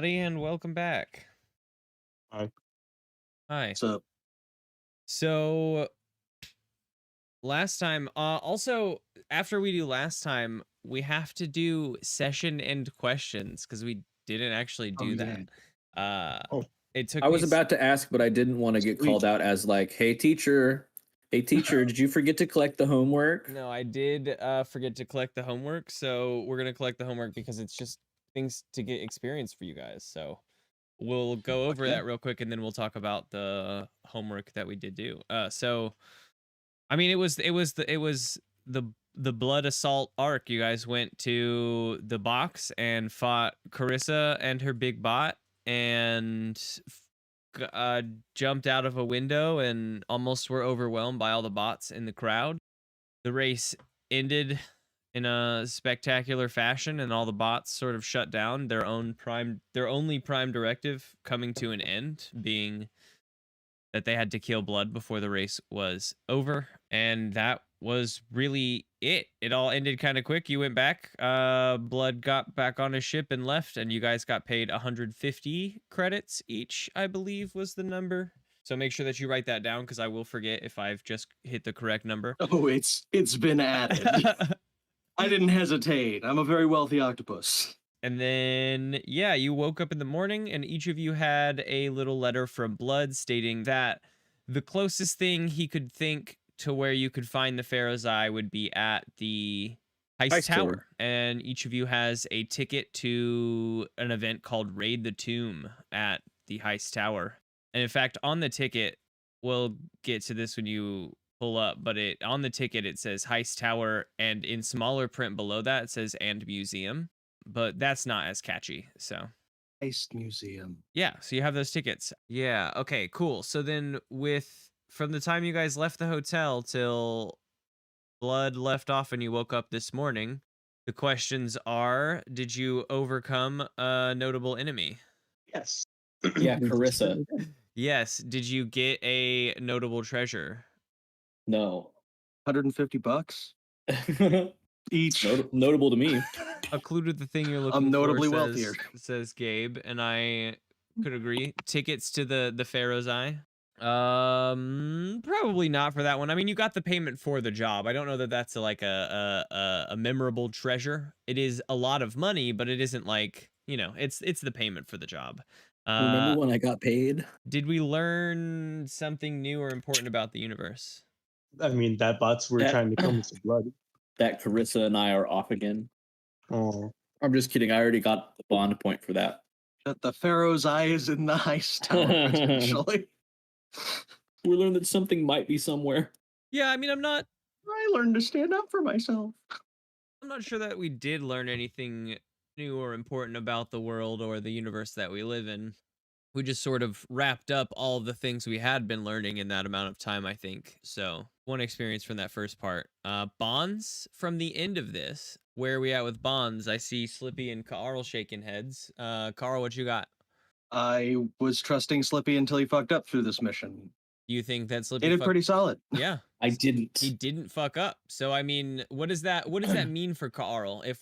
everybody, and welcome back. Hi. Hi. What's up? So, last time, also, after we do last time, we have to do session end questions because we didn't actually do that. Oh. It took I was me about to ask, but I didn't want to get called out as like, hey teacher, did you forget to collect the homework? No, I did forget to collect the homework, so we're gonna collect the homework because it's just things to get experience for you guys. So we'll go over that real quick, and then we'll talk about the homework that we did do. So I mean, it was the blood assault arc. You guys went to the box and fought Carissa and her big bot, and jumped out of a window and almost were overwhelmed by all the bots in the crowd. The race ended in a spectacular fashion, and all the bots sort of shut down. Their only prime directive coming to an end being that they had to kill Blood before the race was over, and that was really it. It all ended kind of quick. You went back, Blood got back on his ship and left, and you guys got paid 150 credits each, I believe was the number. So make sure that you write that down because I will forget if I've just hit the correct number. Oh, it's been added. I didn't hesitate. I'm a very wealthy octopus. And then, yeah, you woke up in the morning and each of you had a little letter from Blood stating that the closest thing he could think to where you could find the Pharaoh's Eye would be at the Heist Tower. And each of you has a ticket to an event called Raid the Tomb at the Heist Tower. And in fact, on the ticket, we'll get to this when you pull up, but on the ticket, it says Heist Tower, and in smaller print below that, it says and museum. But that's not as catchy, so. Heist Museum. Yeah, so you have those tickets. Yeah, okay, cool. So then from the time you guys left the hotel till Blood left off and you woke up this morning, the questions are, did you overcome a notable enemy? Yes. Yeah, Carissa. Yes. Did you get a notable treasure? No. $150 each. Notable to me. A clue to the thing you're looking for. I'm notably wealthier, says Gabe, and I could agree. Tickets to the Pharaoh's Eye. Probably not for that one. I mean, you got the payment for the job. I don't know that that's like a memorable treasure. It is a lot of money, but it isn't like, it's the payment for the job. Remember when I got paid? Did we learn something new or important about the universe? I mean, that bots were trying to come with some blood. That Carissa and I are off again. Oh. I'm just kidding. I already got the bond point for that. That the Pharaoh's Eye is in the Heist Tower, potentially. We learned that something might be somewhere. Yeah, I mean, I learned to stand up for myself. I'm not sure that we did learn anything new or important about the world or the universe that we live in. We just sort of wrapped up all of the things we had been learning in that amount of time, I think. So, one experience from that first part. Bonds from the end of this. Where are we at with bonds? I see Slippy and Carl shaking heads. Carl, what you got? I was trusting Slippy until he fucked up through this mission. Do you think that Slippy He did pretty solid. Yeah. I didn't. He didn't fuck up. So I mean, what does that mean for Carl? If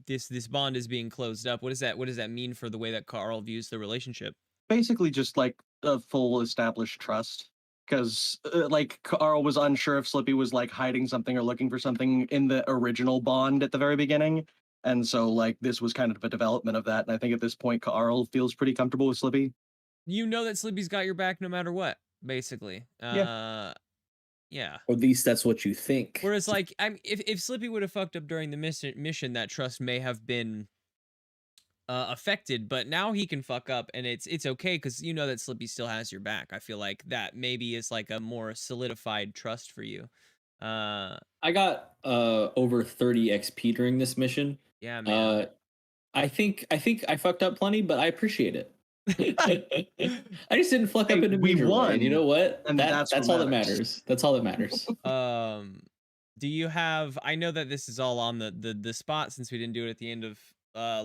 this bond is being closed up, what does that mean for the way that Carl views the relationship? Basically just like a full established trust. Because like Carl was unsure if Slippy was like hiding something or looking for something in the original bond at the very beginning. And so like this was kind of a development of that. And I think at this point, Carl feels pretty comfortable with Slippy. You know that Slippy's got your back no matter what, basically. Yeah. Or at least that's what you think. Whereas, like, if Slippy would have fucked up during the mission, that trust may have been affected. But now he can fuck up, and it's okay because you know that Slippy still has your back. I feel like that maybe is like a more solidified trust for you. I got over 30 XP during this mission. Yeah, man. I think I fucked up plenty, but I appreciate it. I just didn't fuck up in a major way. And you know what? And that's all that matters. That's all that matters. Do you have? I know that this is all on the spot since we didn't do it at the end of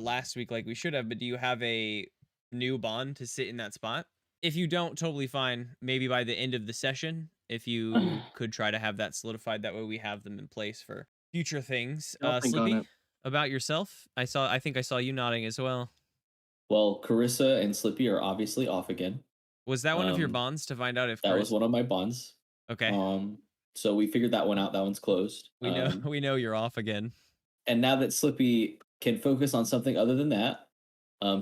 last week like we should have. But do you have a new bond to sit in that spot? If you don't, totally fine. Maybe by the end of the session, if you could try to have that solidified, that way we have them in place for future things. Slippy, about yourself. I think I saw you nodding as well. Well, Carissa and Slippy are obviously off again. Was that one of your bonds to find out if that was one of my bonds? Okay. So we figured that one out. That one's closed. We know you're off again. And now that Slippy can focus on something other than that,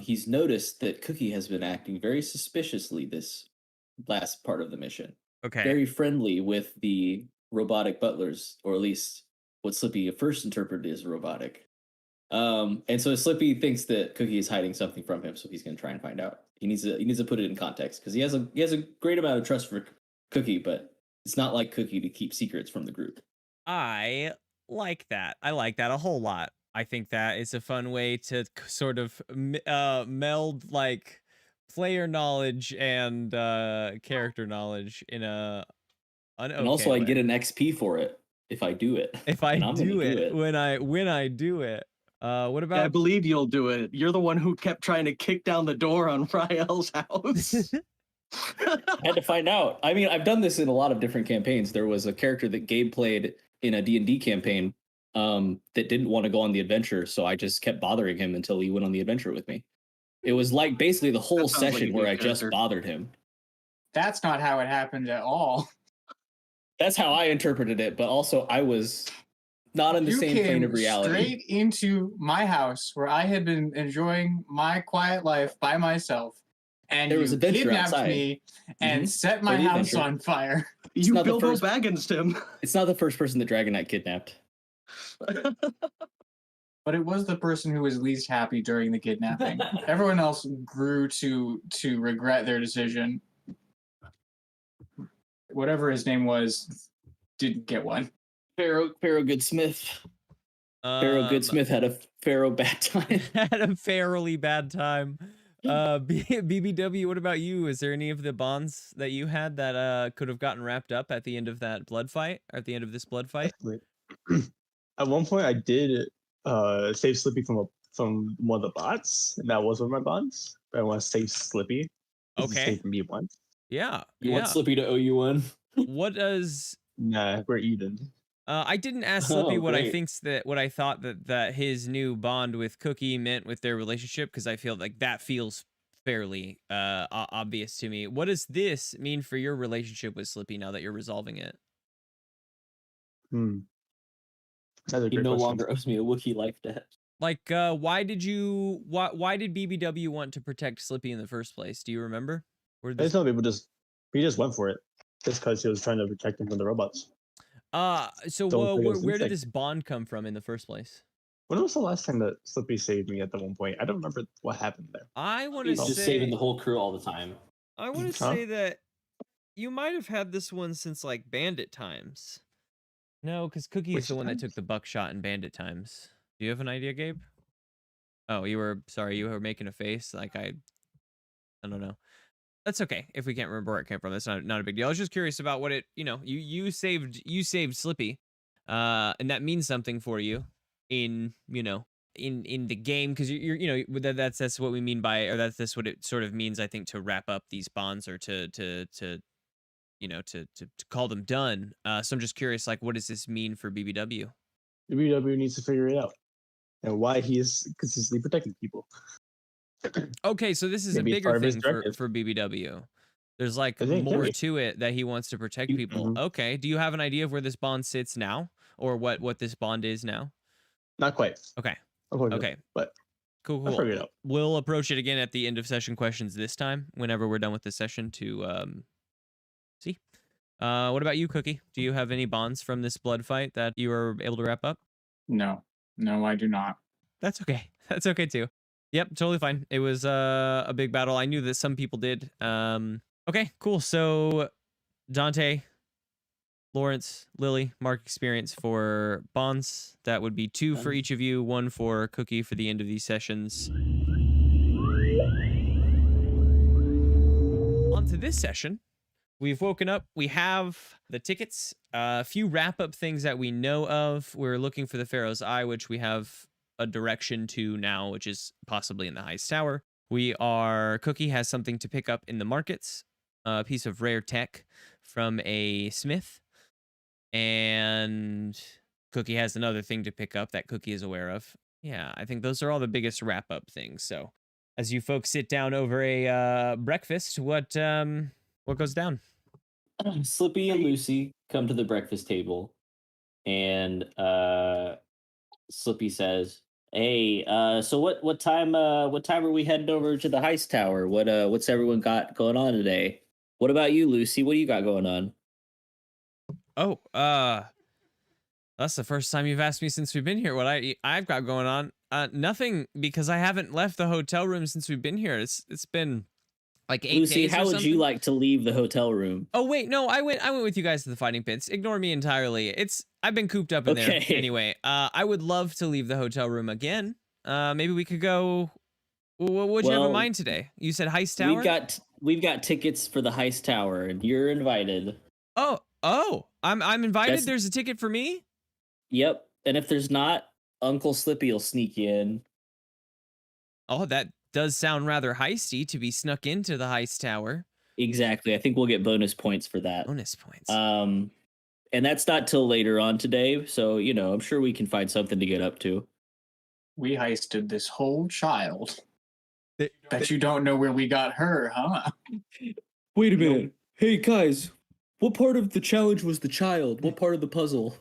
he's noticed that Cookie has been acting very suspiciously this last part of the mission. Okay. Very friendly with the robotic butlers, or at least what Slippy first interpreted as robotic. And so Slippy thinks that Cookie is hiding something from him, so he's going to try and find out. He needs to put it in context because he has a great amount of trust for Cookie, but it's not like Cookie to keep secrets from the group. I like that. I like that a whole lot. I think that is a fun way to sort of meld like player knowledge and character knowledge in an okay and also way. I get an XP for it if I do it. If I do it when I do it. What about? I believe you'll do it. You're the one who kept trying to kick down the door on Rael's house. I had to find out. I mean, I've done this in a lot of different campaigns. There was a character that Gabe played in a D&D campaign that didn't want to go on the adventure, so I just kept bothering him until he went on the adventure with me. It was like basically the whole session where I just bothered him. That's not how it happened at all. That's how I interpreted it, but also I was not in the same plane of reality. Straight into my house where I had been enjoying my quiet life by myself, and there was you kidnapped me and set my house on fire. You Bilbo Baggins him. It's not the first person that Dragon Knight kidnapped. But it was the person who was least happy during the kidnapping. Everyone else grew to regret their decision. Whatever his name was, didn't get one. Pharaoh Goodsmith. Pharaoh Goodsmith had a Pharaoh bad time. Had a fairly bad time. BBW, what about you? Is there any of the bonds that you had that could have gotten wrapped up at the end of that blood fight? Or at the end of this blood fight? At one point, I did save Slippy from one of the bots, and that was one of my bonds. But I want to save Slippy. Okay. Save me once. Yeah. You want Slippy to owe you one? What does? Nah, we're even. I didn't ask Slippy what I thought that his new bond with Cookie meant with their relationship, because I feel like that feels fairly obvious to me. What does this mean for your relationship with Slippy now that you're resolving it? He no longer owes me a Wookiee life debt. Like, why did BBW want to protect Slippy in the first place? Do you remember? I just know he just went for it just because he was trying to protect him from the robots. So where did this bond come from in the first place? When was the last time that Slippy saved me at the one point? I don't remember what happened there. I want to say just saving the whole crew all the time. I want to say that you might have had this one since like Bandit times. No, because Cookie is the one that took the buckshot in Bandit times. Do you have an idea, Gabe? Oh, you were making a face like I don't know. That's okay if we can't remember where it came from. That's not a big deal. I was just curious about what it, you saved Slippy, and that means something for you in the game, because that's what we mean by, or that's what it sort of means, I think, to wrap up these bonds, or to call them done. So I'm just curious, like, what does this mean for BBW? BBW needs to figure it out, and why he is consistently protecting people. Okay, so this is a bigger thing for BBW. There's like more to it that he wants to protect people. Mm-hmm. Okay, do you have an idea of where this bond sits now, or what this bond is now? Not quite. Okay. Okay, but cool. I'll figure it out. We'll approach it again at the end of session questions this time, whenever we're done with this session, to see. What about you, Cookie? Do you have any bonds from this blood fight that you were able to wrap up? No, I do not. That's okay. That's okay too. Yep, totally fine. It was a big battle. I knew that some people did. Okay, cool. So Dante, Lawrence, Lily, mark experience for bonds. That would be 2 for each of you, 1 for Cookie for the end of these sessions. On to this session. We've woken up. We have the tickets. A few wrap-up things that we know of. We're looking for the Pharaoh's Eye, which we have a direction to now, which is possibly in the Heist Tower. Cookie has something to pick up in the markets, a piece of rare tech from a smith, and Cookie has another thing to pick up that Cookie is aware of. Yeah, I think those are all the biggest wrap-up things. So as you folks sit down over a breakfast, what goes down? Slippy and Lucy come to the breakfast table, and Slippy says, "Hey, so what time are we heading over to the heist tower? What's everyone got going on today? What about you, Lucy? What do you got going on?" Oh, that's the first time you've asked me since we've been here what I've got going on. Nothing, because I haven't left the hotel room since we've been here. It's been like 8 Lucy, days. how would you like to leave the hotel room? Oh wait, no, I went with you guys to the fighting pits. Ignore me entirely. I've been cooped up in there anyway. I would love to leave the hotel room again. Maybe we could go. What'd you have in mind today? You said heist tower. We've got tickets for the heist tower, and you're invited. Oh, I'm invited. There's a ticket for me. Yep, and if there's not, Uncle Slippy will sneak you in. Oh, that does sound rather heisty to be snuck into the heist tower. Exactly. I think we'll get bonus points for that. Bonus points. And that's not till later on today, so I'm sure we can find something to get up to. We heisted this whole child. Bet you don't know where we got her, huh? Wait a minute. Hey guys, what part of the challenge was the child? What part of the puzzle?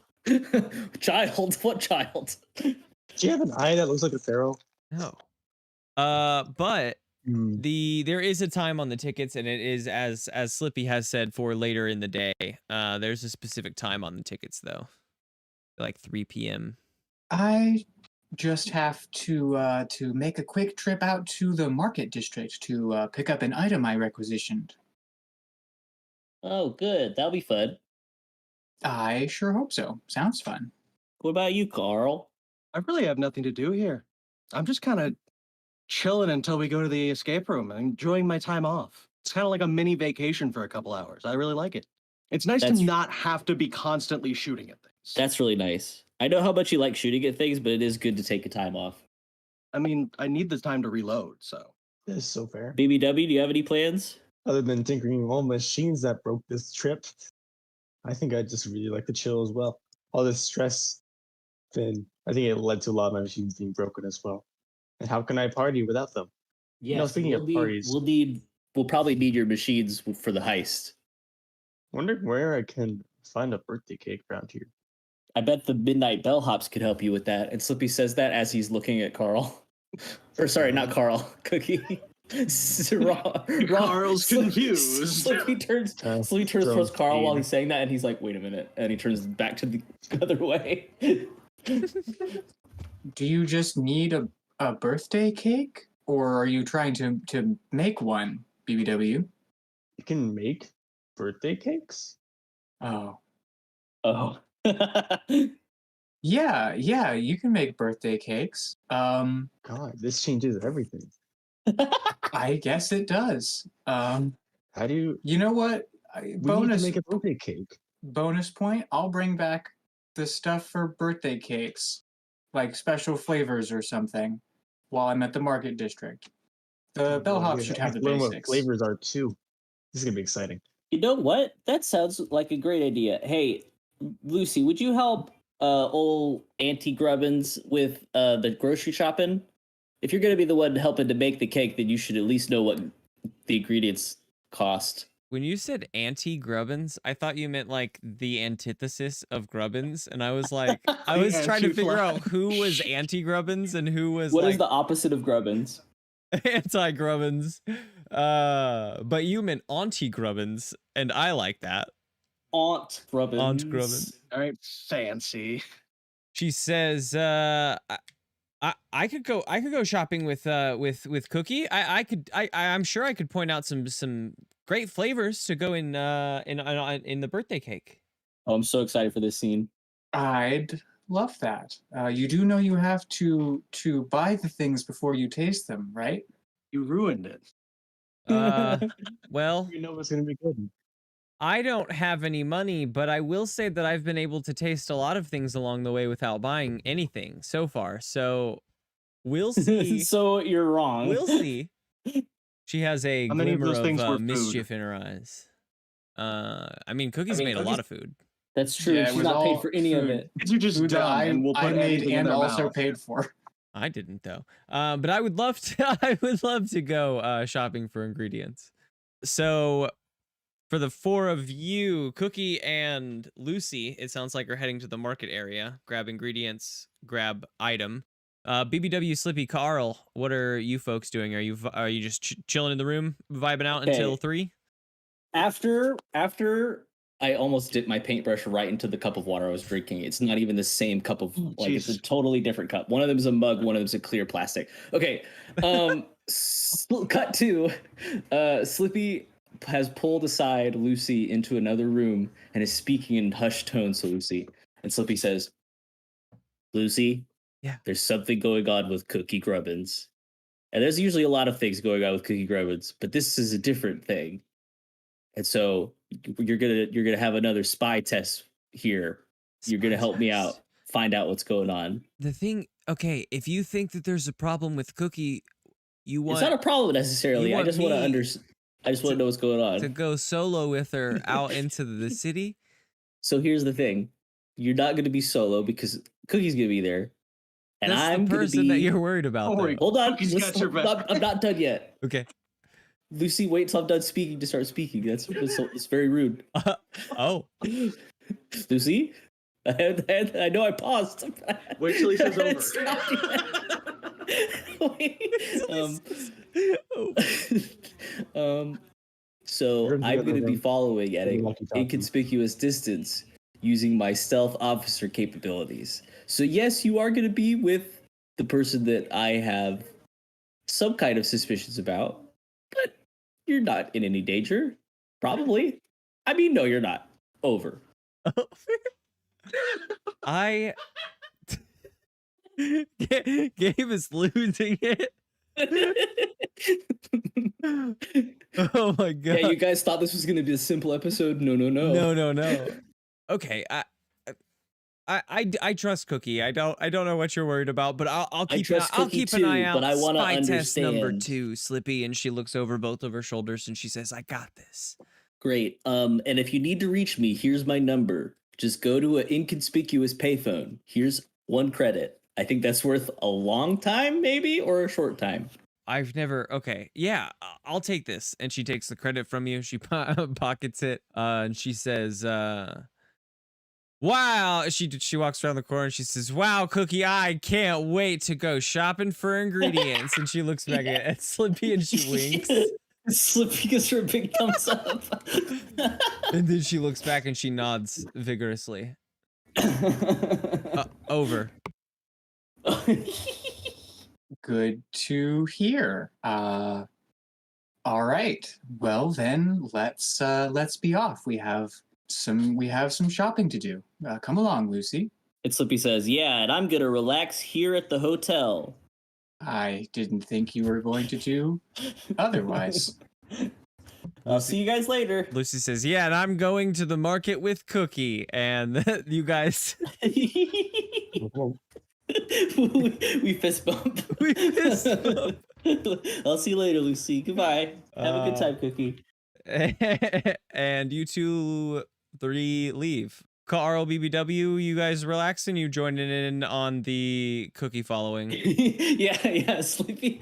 Child? What child? Do you have an eye that looks like a pharaoh? No. But there is a time on the tickets, and it is as Slippy has said, for later in the day. There's a specific time on the tickets though, like 3 p.m. I just have to make a quick trip out to the market district to pick up an item I requisitioned. Oh, good. That'll be fun. I sure hope so. Sounds fun. What about you, Carl? I really have nothing to do here. I'm just kind of chilling until we go to the escape room and enjoying my time off. It's kind of like a mini vacation for a couple hours. I really like it. It's nice to not have to be constantly shooting at things. That's really nice. I know how much you like shooting at things, but it is good to take a time off. I mean, I need the time to reload, so. That is so fair. BBW, do you have any plans? Other than tinkering all machines that broke this trip, I think I just really like to chill as well. All this stress, then I think it led to a lot of my machines being broken as well. And how can I party without them? Yeah, speaking of parties, we'll probably need your machines for the heist. Wondering where I can find a birthday cake around here. I bet the Midnight Bellhops could help you with that. And Slippy says that as he's looking at Carl. Or sorry, not Carl, Cookie. Carl's confused. Slippy turns towards Carl while he's saying that, and he's like, "Wait a minute," and he turns back to the other way. Do you just need a birthday cake, or are you trying to make one, BBW? You can make birthday cakes? Oh. Yeah, you can make birthday cakes. God, this changes everything. I guess it does. How do you? You know what? We need to make a birthday cake. Bonus point. I'll bring back the stuff for birthday cakes, like special flavors or something, while I'm at the market district. The bellhop should have the learn basics. What flavors are too. This is gonna be exciting. You know what? That sounds like a great idea. Hey, Lucy, would you help old Auntie Grubbins with the grocery shopping? If you're going to be the one helping to make the cake, then you should at least know what the ingredients cost. When you said Auntie Grubbins, I thought you meant like the antithesis of Grubbins, and I was like, I was trying to figure out who was Auntie Grubbins and who was what is the opposite of Grubbins? Anti-Grubbins. But you meant Auntie Grubbins, and I like that. Aunt Grubbins. Aunt Grubbins. All right, fancy. She says, I could go shopping with Cookie. I'm sure I could point out some great flavors to go in the birthday cake. Oh, I'm so excited for this scene. I'd love that. You do know you have to buy the things before you taste them, right? You ruined it. Well, You know it's gonna be good. I don't have any money, but I will say that I've been able to taste a lot of things along the way without buying anything so far. So we'll see. So you're wrong. We'll see. She has a How many of glimmer those things were of food? mischief in her eyes. I mean, Cookie's made a lot of food. That's true. Yeah, it She's was not paid all for any of food. it. You're just Food that dumb, and we'll put I made anything in and their also mouth. paid for. I didn't though. But I would love to. I would love to go shopping for ingredients. So, for the four of you, Cookie and Lucy, it sounds like are heading to the market area, grab ingredients, grab item. BBW, Slippy, Carl, what are you folks doing? Are you just chilling in the room, vibing out until 3? After I almost dipped my paintbrush right into the cup of water I was drinking. It's not even the same cup of it's a totally different cup. One of them is a mug, one of them is a clear plastic. Okay. Cut to Slippy has pulled aside Lucy into another room and is speaking in hushed tones to Lucy. And Slippy says, Lucy, yeah, there's something going on with Cookie Grubbins. And there's usually a lot of things going on with Cookie Grubbins, but this is a different thing. And so you're gonna have another spy test here. You're gonna help me out, find out what's going on. The thing, okay, if you think that there's a problem with Cookie, it's not a problem necessarily. I just want to I just want to know what's going on. To go solo with her out into the city. So here's the thing: you're not gonna be solo because Cookie's gonna be there, and that's I'm the person that you're worried about. Hold on, I'm not done yet. Okay. Lucy, wait till I'm done speaking to start speaking. That's very rude. Oh, Lucy, I know I paused. Wait till he says over. So I'm going to be following at an inconspicuous distance using my stealth officer capabilities. So yes, you are going to be with the person that I have some kind of suspicions about, but you're not in any danger. Probably. I mean, no, you're not. Over. Gabe is losing it. Oh my god. Yeah, you guys thought this was gonna be a simple episode? No. Okay, I trust Cookie. I don't know what you're worried about, but I'll keep an eye out. But I want to Spy understand. test number 2, Slippy, and she looks over both of her shoulders and she says, "I got this." Great. And if you need to reach me, here's my number. Just go to an inconspicuous payphone. Here's 1 credit. I think that's worth a long time, maybe, or a short time. I've never. Okay, yeah, I'll take this. And she takes the credit from you. She pockets it, and she says, "Wow!" She walks around the corner and she says, "Wow, Cookie, I can't wait to go shopping for ingredients." And she looks back at Slippy and she winks. Slippy gives her a big thumbs up. And then she looks back and she nods vigorously. Over. Good to hear. All right. Well then, let's be off. We have some shopping to do. Come along, Lucy. And Slippy says, "Yeah, and I'm gonna relax here at the hotel." I didn't think you were going to do otherwise. I'll see you guys later. Lucy says, "Yeah, and I'm going to the market with Cookie." And you guys... we fist bump. I'll see you later, Lucy. Goodbye. Have a good time, Cookie. And you 2, 3 leave. Carl, BBW, you guys relaxing? You joining in on the Cookie following? Yeah. Slippy,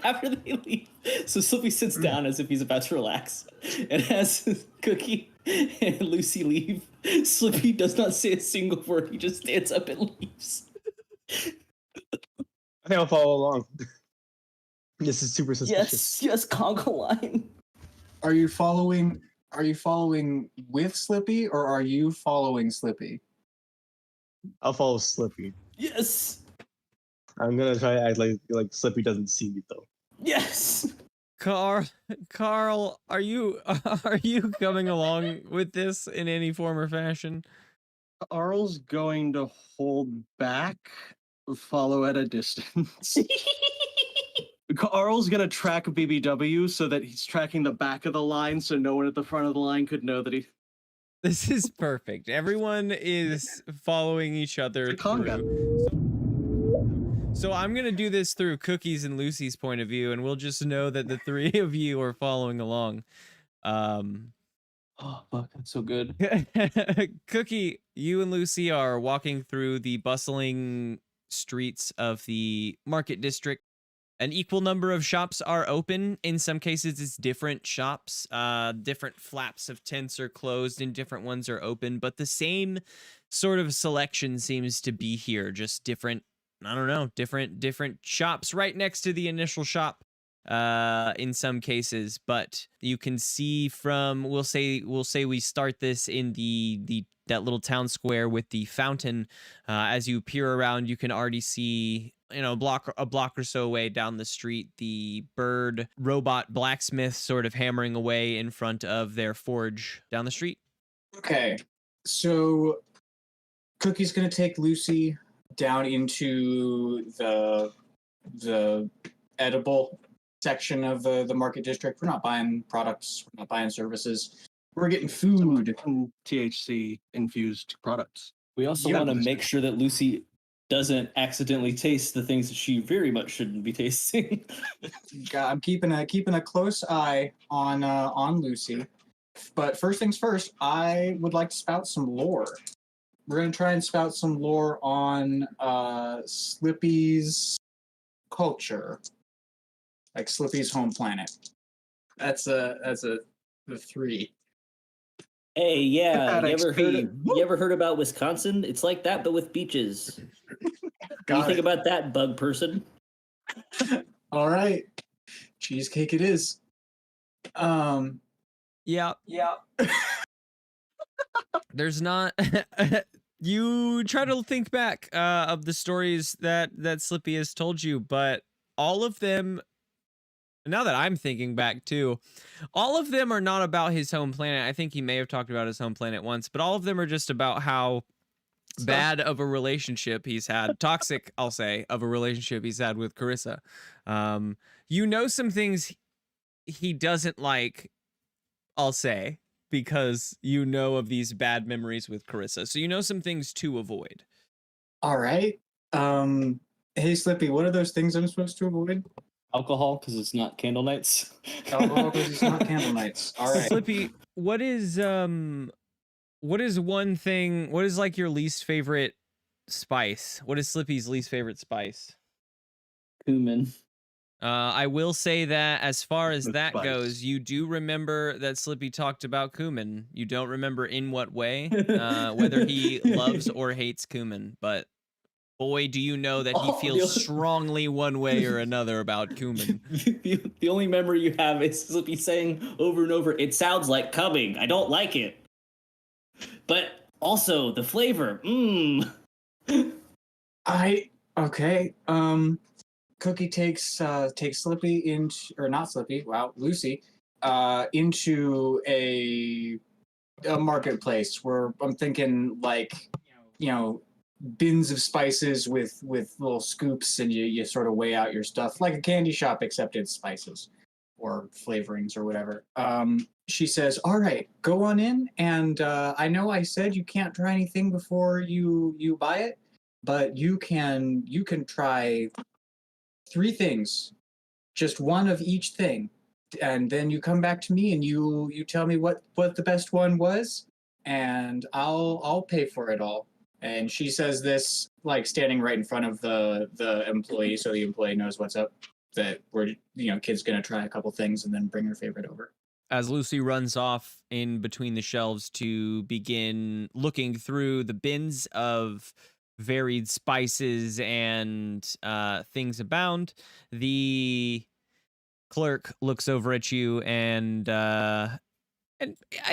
after they leave. So Slippy sits down as if he's about to relax. And as Cookie and Lucy leave, Slippy does not say a single word. He just stands up and leaves. I think I'll follow along. This is super suspicious. Yes, conga line. Are you following with Slippy, or are you following Slippy? I'll follow Slippy. Yes. I'm gonna try to act like Slippy doesn't see me though. Yes. Carl, are you coming along with this in any form or fashion? Carl's going to hold back, follow at a distance. Carl's gonna track BBW so that he's tracking the back of the line, so no one at the front of the line could know that he. This is perfect. Everyone is following each other. So I'm gonna do this through Cookie's and Lucy's point of view, and we'll just know that the 3 of you are following along. Oh fuck, that's so good. Cookie, you and Lucy are walking through the bustling streets of the market district. An equal number of shops are open. In some cases, it's different shops. Different flaps of tents are closed and different ones are open, but the same sort of selection seems to be here. Just different, I don't know, different shops right next to the initial shop in some cases. But you can see from, we'll say we start this in that little town square with the fountain. As you peer around, you can already see, a block or so away down the street, the bird robot blacksmith sort of hammering away in front of their forge down the street. Okay, so Cookie's gonna take Lucy down into the edible section of the market district. We're not buying products. We're not buying services. We're getting food. THC infused products. We also Yeah, want to but- make sure that Lucy doesn't accidentally taste the things that she very much shouldn't be tasting. I'm keeping a close eye on Lucy. But first things first, I would like to spout some lore. We're gonna try and spout some lore on Slippy's culture, like Slippy's home planet. That's a 3. Hey, yeah, That you ever heard about Wisconsin? It's like that, but with beaches. What do you think about that, bug person? All right, cheesecake it is. Yeah. There's not. You try to think back of the stories that Slippy has told you, but all of them, now that I'm thinking back too, all of them are not about his home planet. I think he may have talked about his home planet once, but all of them are just about how bad of a relationship he's had, toxic, I'll say, of a relationship he's had with Carissa. Some things he doesn't like, I'll say, because of these bad memories with Carissa. So some things to avoid. All right. Hey Slippy, what are those things I'm supposed to avoid? Alcohol, because it's not candle nights. Alcohol, because it's not candle nights. All right. Slippy, what is one thing, what is like your least favorite spice? What is Slippy's least favorite spice? Cumin. I will say that as far as The that spice. goes, you do remember that Slippy talked about cumin. You don't remember in what way, whether he loves or hates cumin, but boy, do you know that he feels strongly one way or another about cumin. The only memory you have is Slippy saying over and over, "It sounds like coming. I don't like it." But also the flavor. Okay. Cookie takes Slippy into, or not Slippy, wow, Lucy, into a marketplace where I'm thinking like, bins of spices with little scoops, and you sort of weigh out your stuff like a candy shop, except it's spices or flavorings or whatever. She says, "All right, go on in, and I know I said you can't try anything before you buy it, but you can try 3 things, just one of each thing, and then you come back to me and you tell me what the best one was, and I'll pay for it all." And she says this like standing right in front of the employee, so the employee knows what's up, that we're kid's gonna try a couple things and then bring her favorite over. As Lucy runs off in between the shelves to begin looking through the bins of varied spices and things abound, the clerk looks over at you and I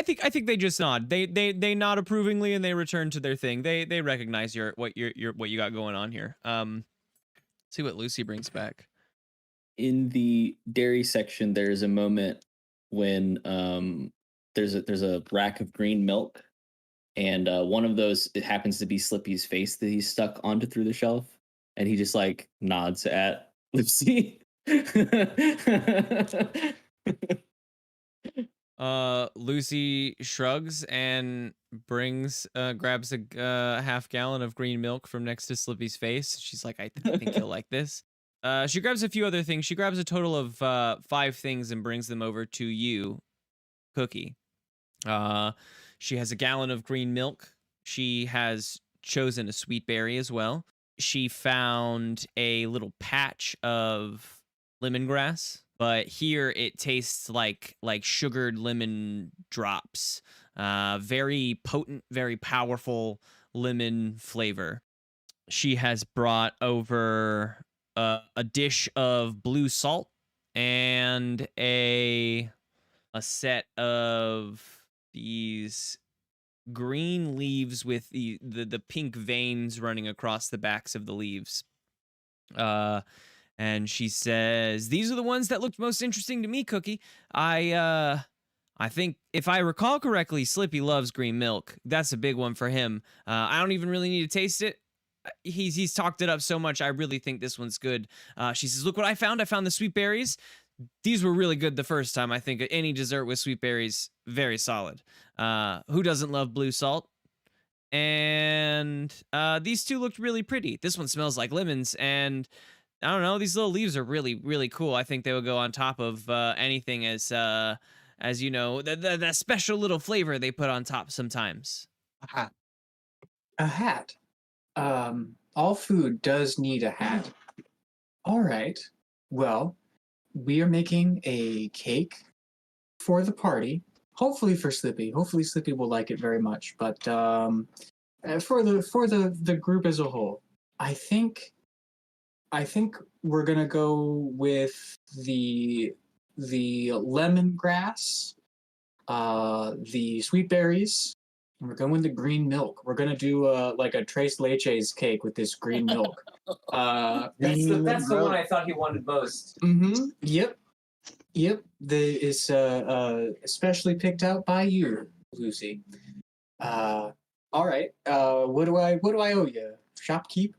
think they just nod. They nod approvingly and they return to their thing. They recognize what you got going on here. See what Lucy brings back. In the dairy section, there's a moment when there's a rack of green milk, and one of those, it happens to be Slippy's face that he's stuck onto through the shelf, and he just like nods at Lucy. Lucy shrugs and grabs a half gallon of green milk from next to Slippy's face. She's like, I think he'll like this. She grabs a few other things. She grabs a total of 5 things and brings them over to you, Cookie. She has a gallon of green milk. She has chosen a sweet berry as well. she found a little patch of lemongrass, but here it tastes like sugared lemon drops. Very potent, very powerful lemon flavor. She has brought over a dish of blue salt and a set of these green leaves with the pink veins running across the backs of the leaves. And she says, "These are the ones that looked most interesting to me, Cookie. I think if I recall correctly, Slippy loves green milk. That's a big one for him. I don't even really need to taste it. He's talked it up so much. I really think this one's good." She says, "Look what I found. I found the sweet berries. These were really good the first time. I think any dessert with sweet berries, very solid. Who doesn't love blue salt? And these two looked really pretty. This one smells like lemons, and I don't know. These little leaves are really, really cool. I think they would go on top of anything as you know, the special little flavor they put on top sometimes." A hat. All food does need a hat. All right. Well, we are making a cake for the party. Hopefully for Slippy. Hopefully Slippy will like it very much. But for the group as a whole, I think we're gonna go with the lemongrass, the sweet berries. And we're going with the green milk. We're gonna do like a Tres Leches cake with this green milk. That's the one I thought he wanted most. Mm-hmm. Yep. It's especially picked out by you, Lucy. All right. What do I owe you? Shopkeep?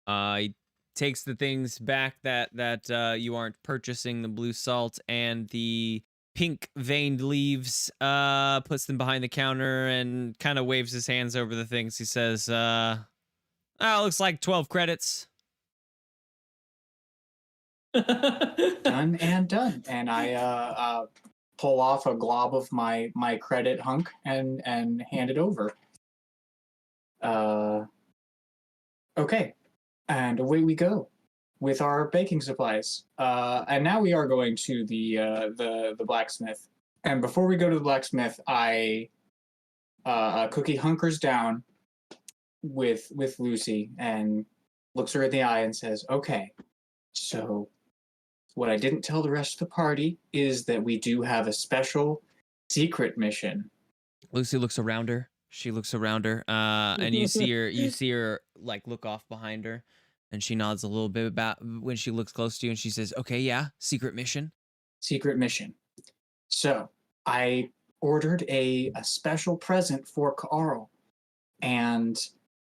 He takes the things back that you aren't purchasing, the blue salt and the pink veined leaves, puts them behind the counter and kind of waves his hands over the things. He says, looks like 12 credits. Done and done. And I pull off a glob of my credit hunk and hand it over. Okay. And away we go with our baking supplies. And now we are going to the blacksmith. And before we go to the blacksmith, Cookie hunkers down with Lucy and looks her in the eye and says, "Okay, so what I didn't tell the rest of the party is that we do have a special secret mission." Lucy looks around her. She looks around her, and you see her like look off behind her, and she nods a little bit about when she looks close to you, and she says, "Okay, yeah, secret mission." Secret mission. So I ordered a special present for Carl, and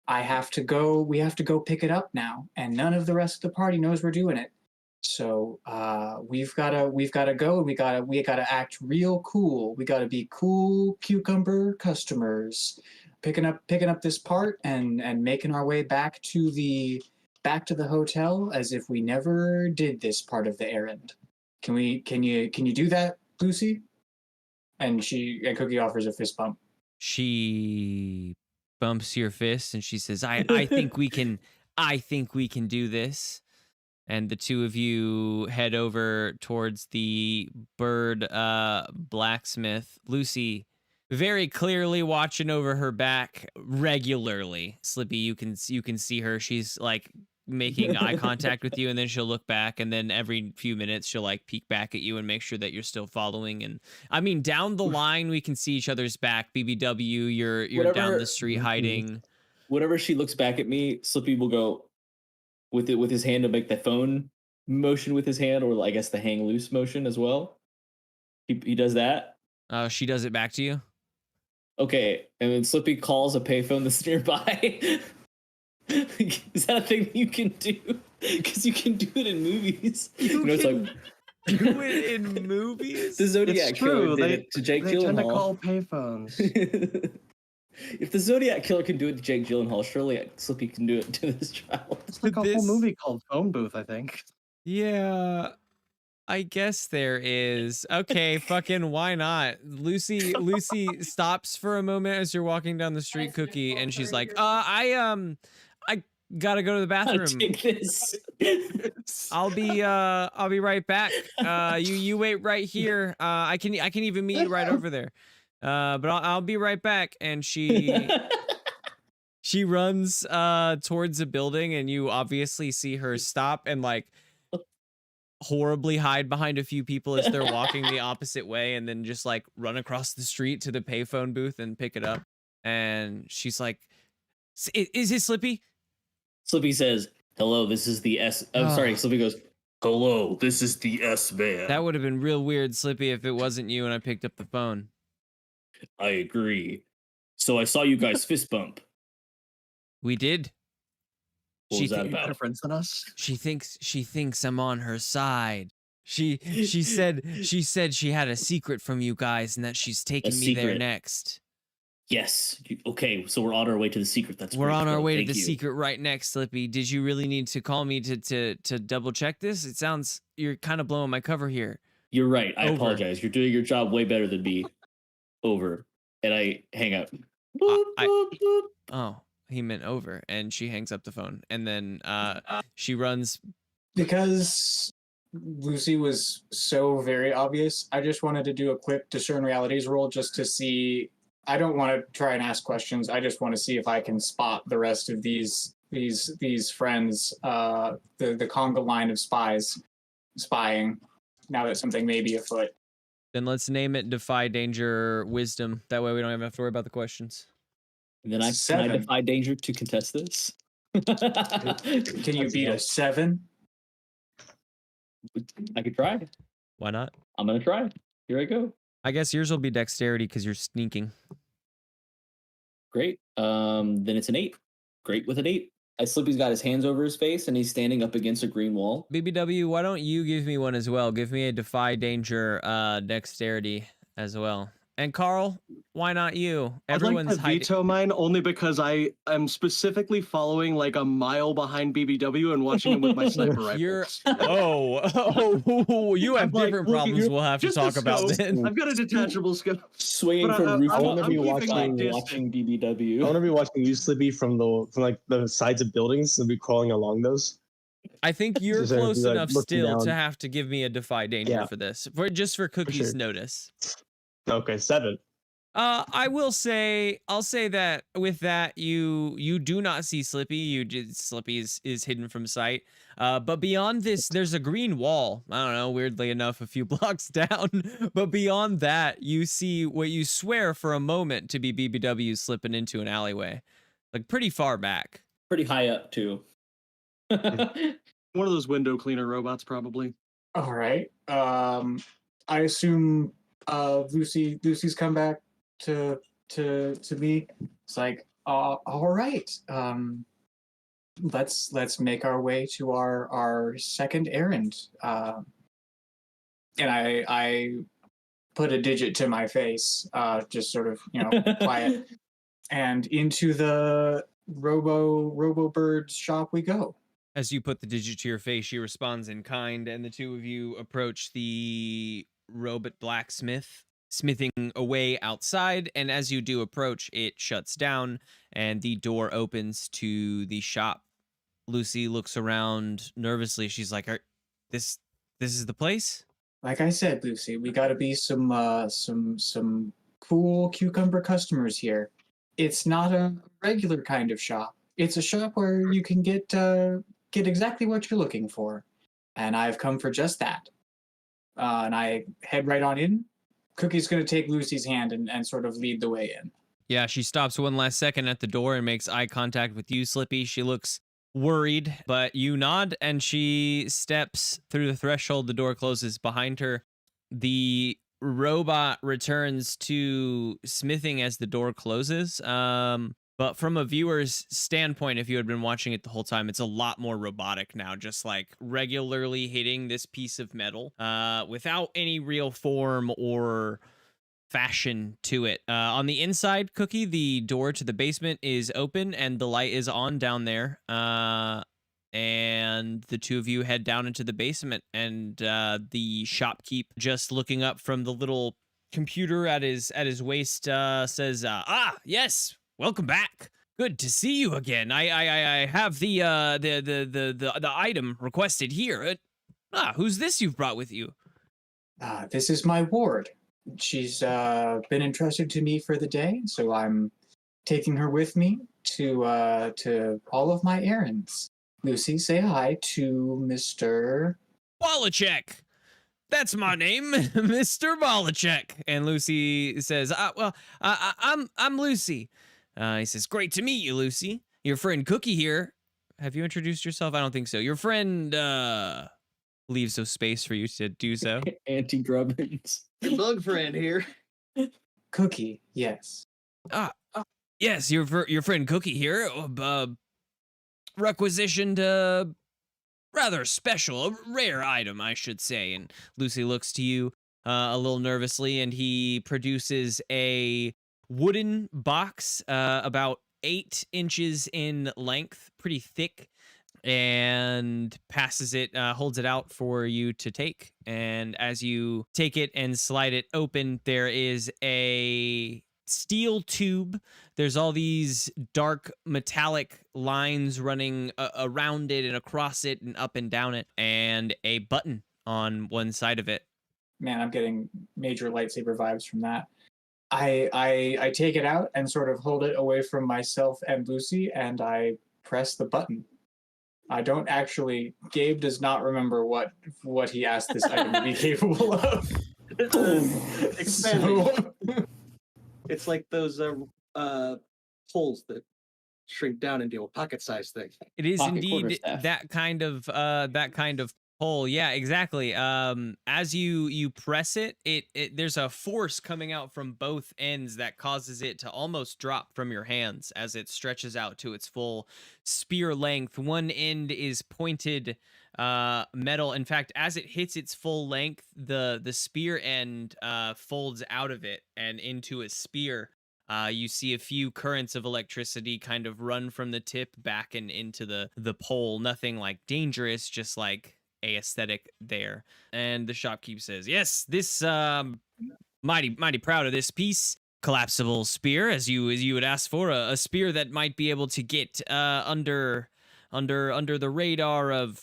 we have to go pick it up now, and none of the rest of the party knows we're doing it. So we've gotta go, and we gotta act real cool. We gotta be cool cucumber customers, picking up this part and making our way back to the hotel as if we never did this part of the errand. Can you do that, Lucy? And Cookie offers a fist bump. She bumps your fist and she says, I think we can do this. And the two of you head over towards the bird blacksmith. Lucy very clearly watching over her back regularly. Slippy, you can see her. She's like making eye contact with you, and then she'll look back, and then every few minutes she'll like peek back at you and make sure that you're still following. And I mean, down the line we can see each other's back. BBW, you're down the street hiding. Whenever she looks back at me, Slippy will go with his hand to make the phone motion with his hand, or I guess the hang loose motion as well. He does that. She does it back to you. Okay, and then Slippy calls a payphone that's nearby. Is that a thing that you can do? Because you can do it in movies. It's like do it in movies. The Zodiac Killer did it to Jake Gyllenhaal. They tend to call payphones. If the Zodiac Killer can do it to Jake Gyllenhaal, surely Slippy can do it to this child. It's like a whole movie called Phone Booth, I think. Yeah, I guess there is. Okay, fucking why not? Lucy stops for a moment as you're walking down the street, Cookie, and she's like, I gotta go to the Gotta bathroom. take this. I'll be right back. You wait right here. I can even meet you right over there. But I'll be right back. And she runs towards a building, and you obviously see her stop and like horribly hide behind a few people as they're walking the opposite way, and then just like run across the street to the payphone booth and pick it up. And she's like, "Is it Slippy?" Slippy says, "Hello, this is the S." I'm sorry. Slippy goes, "Hello, this is the S-Man." That would have been real weird, Slippy, if it wasn't you and I picked up the phone. I agree. So I saw you guys fist bump. We did. What was that You better about? friends than us. She thinks I'm on her side. She said she had a secret from you guys and that she's taking me there secret. next. Yes. Okay, so we're on our way to the secret. We're great, on our bro. way to Thank the you. secret right next, Slippy. Did you really need to call me to double check this? It sounds you're kind of blowing my cover here. You're right. I Over. apologize. You're doing your job way better than me. Over. And I hang up. Boop, boop, boop. Oh, he meant over, and she hangs up the phone, and then she runs. Because Lucy was so very obvious, I just wanted to do a quick discern realities roll just to see. I don't want to try and ask questions. I just want to see if I can spot the rest of these friends, the conga line of spies spying. Now that something may be afoot. Then let's name it Defy Danger Wisdom. That way we don't even have to worry about the questions. And then can I 7. defy danger to contest this? Can you beat a 7? I could try. Why not? I'm gonna try. Here I go. I guess yours will be dexterity because you're sneaking. Great. Then it's an 8. Great with an 8. Slippy's got his hands over his face and he's standing up against a green wall. BBW, why don't you give me one as well? Give me a Defy Danger dexterity as well. And Carl, why not you? Everyone's I'd like to hiding. veto mine only because I am specifically following like a mile behind BBW and watching him with my sniper rifle. You have I'm like, different look, problems you're- we'll have to just a talk about scope. then. I've got a detachable scope. Swinging But, from roof I'm- to I'm keeping my watching- distance. watching BBW. I want to be watching you, Slippy, from like the sides of buildings and be crawling along those. I think you're Just close like, enough looking still to down. have to give me a Defy Danger Yeah. for this. For Cookie's sure. notice. Okay, 7. I'll say that with that you do not see Slippy. Slippy is hidden from sight. But beyond this, there's a green wall. I don't know, weirdly enough, a few blocks down. But beyond that, you see what you swear for a moment to be BBW slipping into an alleyway, like pretty far back. Pretty high up too. One of those window cleaner robots, probably. All right. I assume Lucy's come back to me. It's like, all right. Let's make our way to our second errand. And I put a digit to my face, just sort of, quiet, and into the Robo-Bird's shop we go. As you put the digit to your face, she responds in kind, and the two of you approach the robot blacksmith, smithing away outside. And as you do approach, it shuts down, and the door opens to the shop. Lucy looks around nervously. She's like, "This is the place?" Like I said, Lucy, we got to be some cool cucumber customers here. It's not a regular kind of shop. It's a shop where you can get exactly what you're looking for, and I've come for just that. And I head right on in. Cookie's going to take Lucy's hand and sort of lead the way in. Yeah, she stops one last second at the door and makes eye contact with you, Slippy. She looks worried, but you nod, and she steps through the threshold. The door closes behind her. The robot returns to smithing as the door closes. But from a viewer's standpoint, if you had been watching it the whole time, it's a lot more robotic now, just like regularly hitting this piece of metal without any real form or fashion to it. On the inside, Cookie, the door to the basement is open and the light is on down there. And the two of you head down into the basement, and the shopkeep, just looking up from the little computer at his waist, says, "Ah, yes, welcome back. Good to see you again. I have the item requested here. Who's this you've brought with you? This is my ward. She's been entrusted to me for the day, so I'm taking her with me to all of my errands. Lucy, say hi to Mr. Wallachek. That's my name, Mr. Wallachek. And Lucy says, I'm Lucy. He says, great to meet you, Lucy. Your friend Cookie here. Have you introduced yourself? I don't think so. Your friend leaves some space for you to do so. Auntie Grubbins. Your bug friend here. Cookie, yes. Yes, your friend Cookie here. Requisitioned a rather special, a rare item, I should say. And Lucy looks to you a little nervously, and he produces a wooden box about 8 inches in length, pretty thick, and passes it, holds it out for you to take. And as you take it and slide it open, there is a steel tube. There's all these dark metallic lines running around it and across it and up and down it, and a button on one side of it. Man, I'm getting major lightsaber vibes from that. I take it out and sort of hold it away from myself and Lucy, and I press the button. I don't actually. Gabe does not remember what he asked this item to be capable of. Expanding. It's like those holes that shrink down into a pocket-sized thing. It is Pocket indeed quarterstaff. that kind of hole. Yeah, exactly. As you press it, there's a force coming out from both ends that causes it to almost drop from your hands as it stretches out to its full spear length. One end is pointed metal. In fact, as it hits its full length, the spear end folds out of it and into a spear. You see a few currents of electricity kind of run from the tip back and into the pole. Nothing like dangerous, just like a aesthetic there. And the shopkeep says, yes, this mighty proud of this piece. Collapsible spear, as you would ask for, a spear that might be able to get under the radar of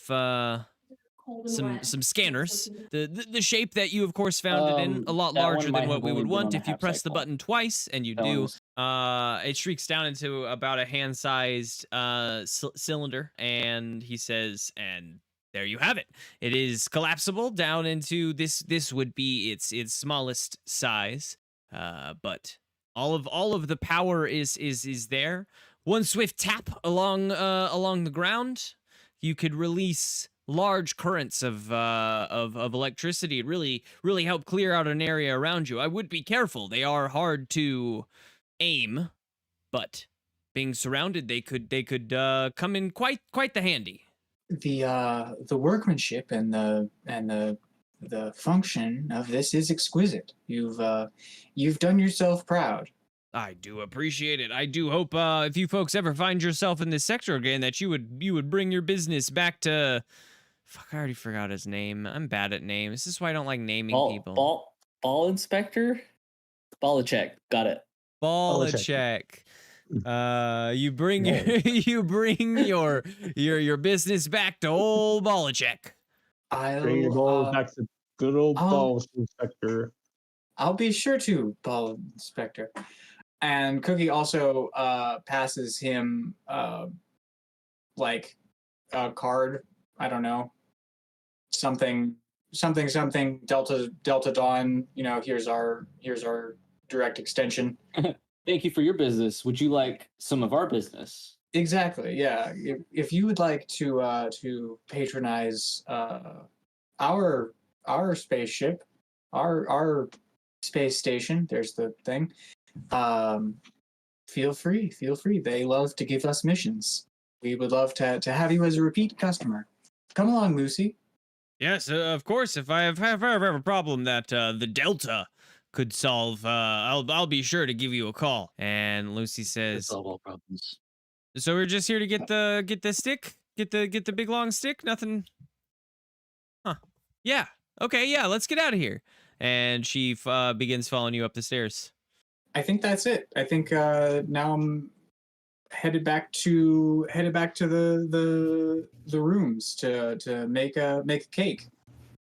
some scanners. The shape that you of course found it in, a lot that one larger might than what have we only would been on want. a If you half press the cycle. button twice, and you That one do, was- it shrieks down into about a hand-sized cylinder, and he says, and there you have it. It is collapsible down into this would be its smallest size, but all of the power is there. One swift tap along the ground, you could release large currents of electricity. It really help clear out an area around you. I would be careful. They are hard to aim, but being surrounded, they could come in quite the handy. The workmanship and the function of this is exquisite. You've done yourself proud. I do appreciate it. I do hope if you folks ever find yourself in this sector again, that you would bring your business back to. Fuck, I already forgot his name. I'm bad at names. This is why I don't like naming people. Ball inspector? Wallachek. Got it. Wallachek. You bring your business back to old Wallachek. Bring your balls back to good old balls inspector. I'll be sure to, ball inspector. And Cookie also passes him like a card. I don't know, something Delta Dawn. You know, here's our direct extension. Thank you for your business. Would you like some of our business? Exactly. Yeah. If you would like to patronize our spaceship, our space station. There's the thing. Feel free. They love to give us missions. We would love to have you as a repeat customer. Come along, Lucy. Yes, of course. If I have a problem that the Delta could solve, I'll be sure to give you a call. And Lucy says, Solve all problems. "So we're just here to get the stick, get the big long stick. Nothing, huh? Yeah. Okay. Yeah. Let's get out of here." And she begins following you up the stairs. I think that's it. I think now headed back to the rooms to make a cake.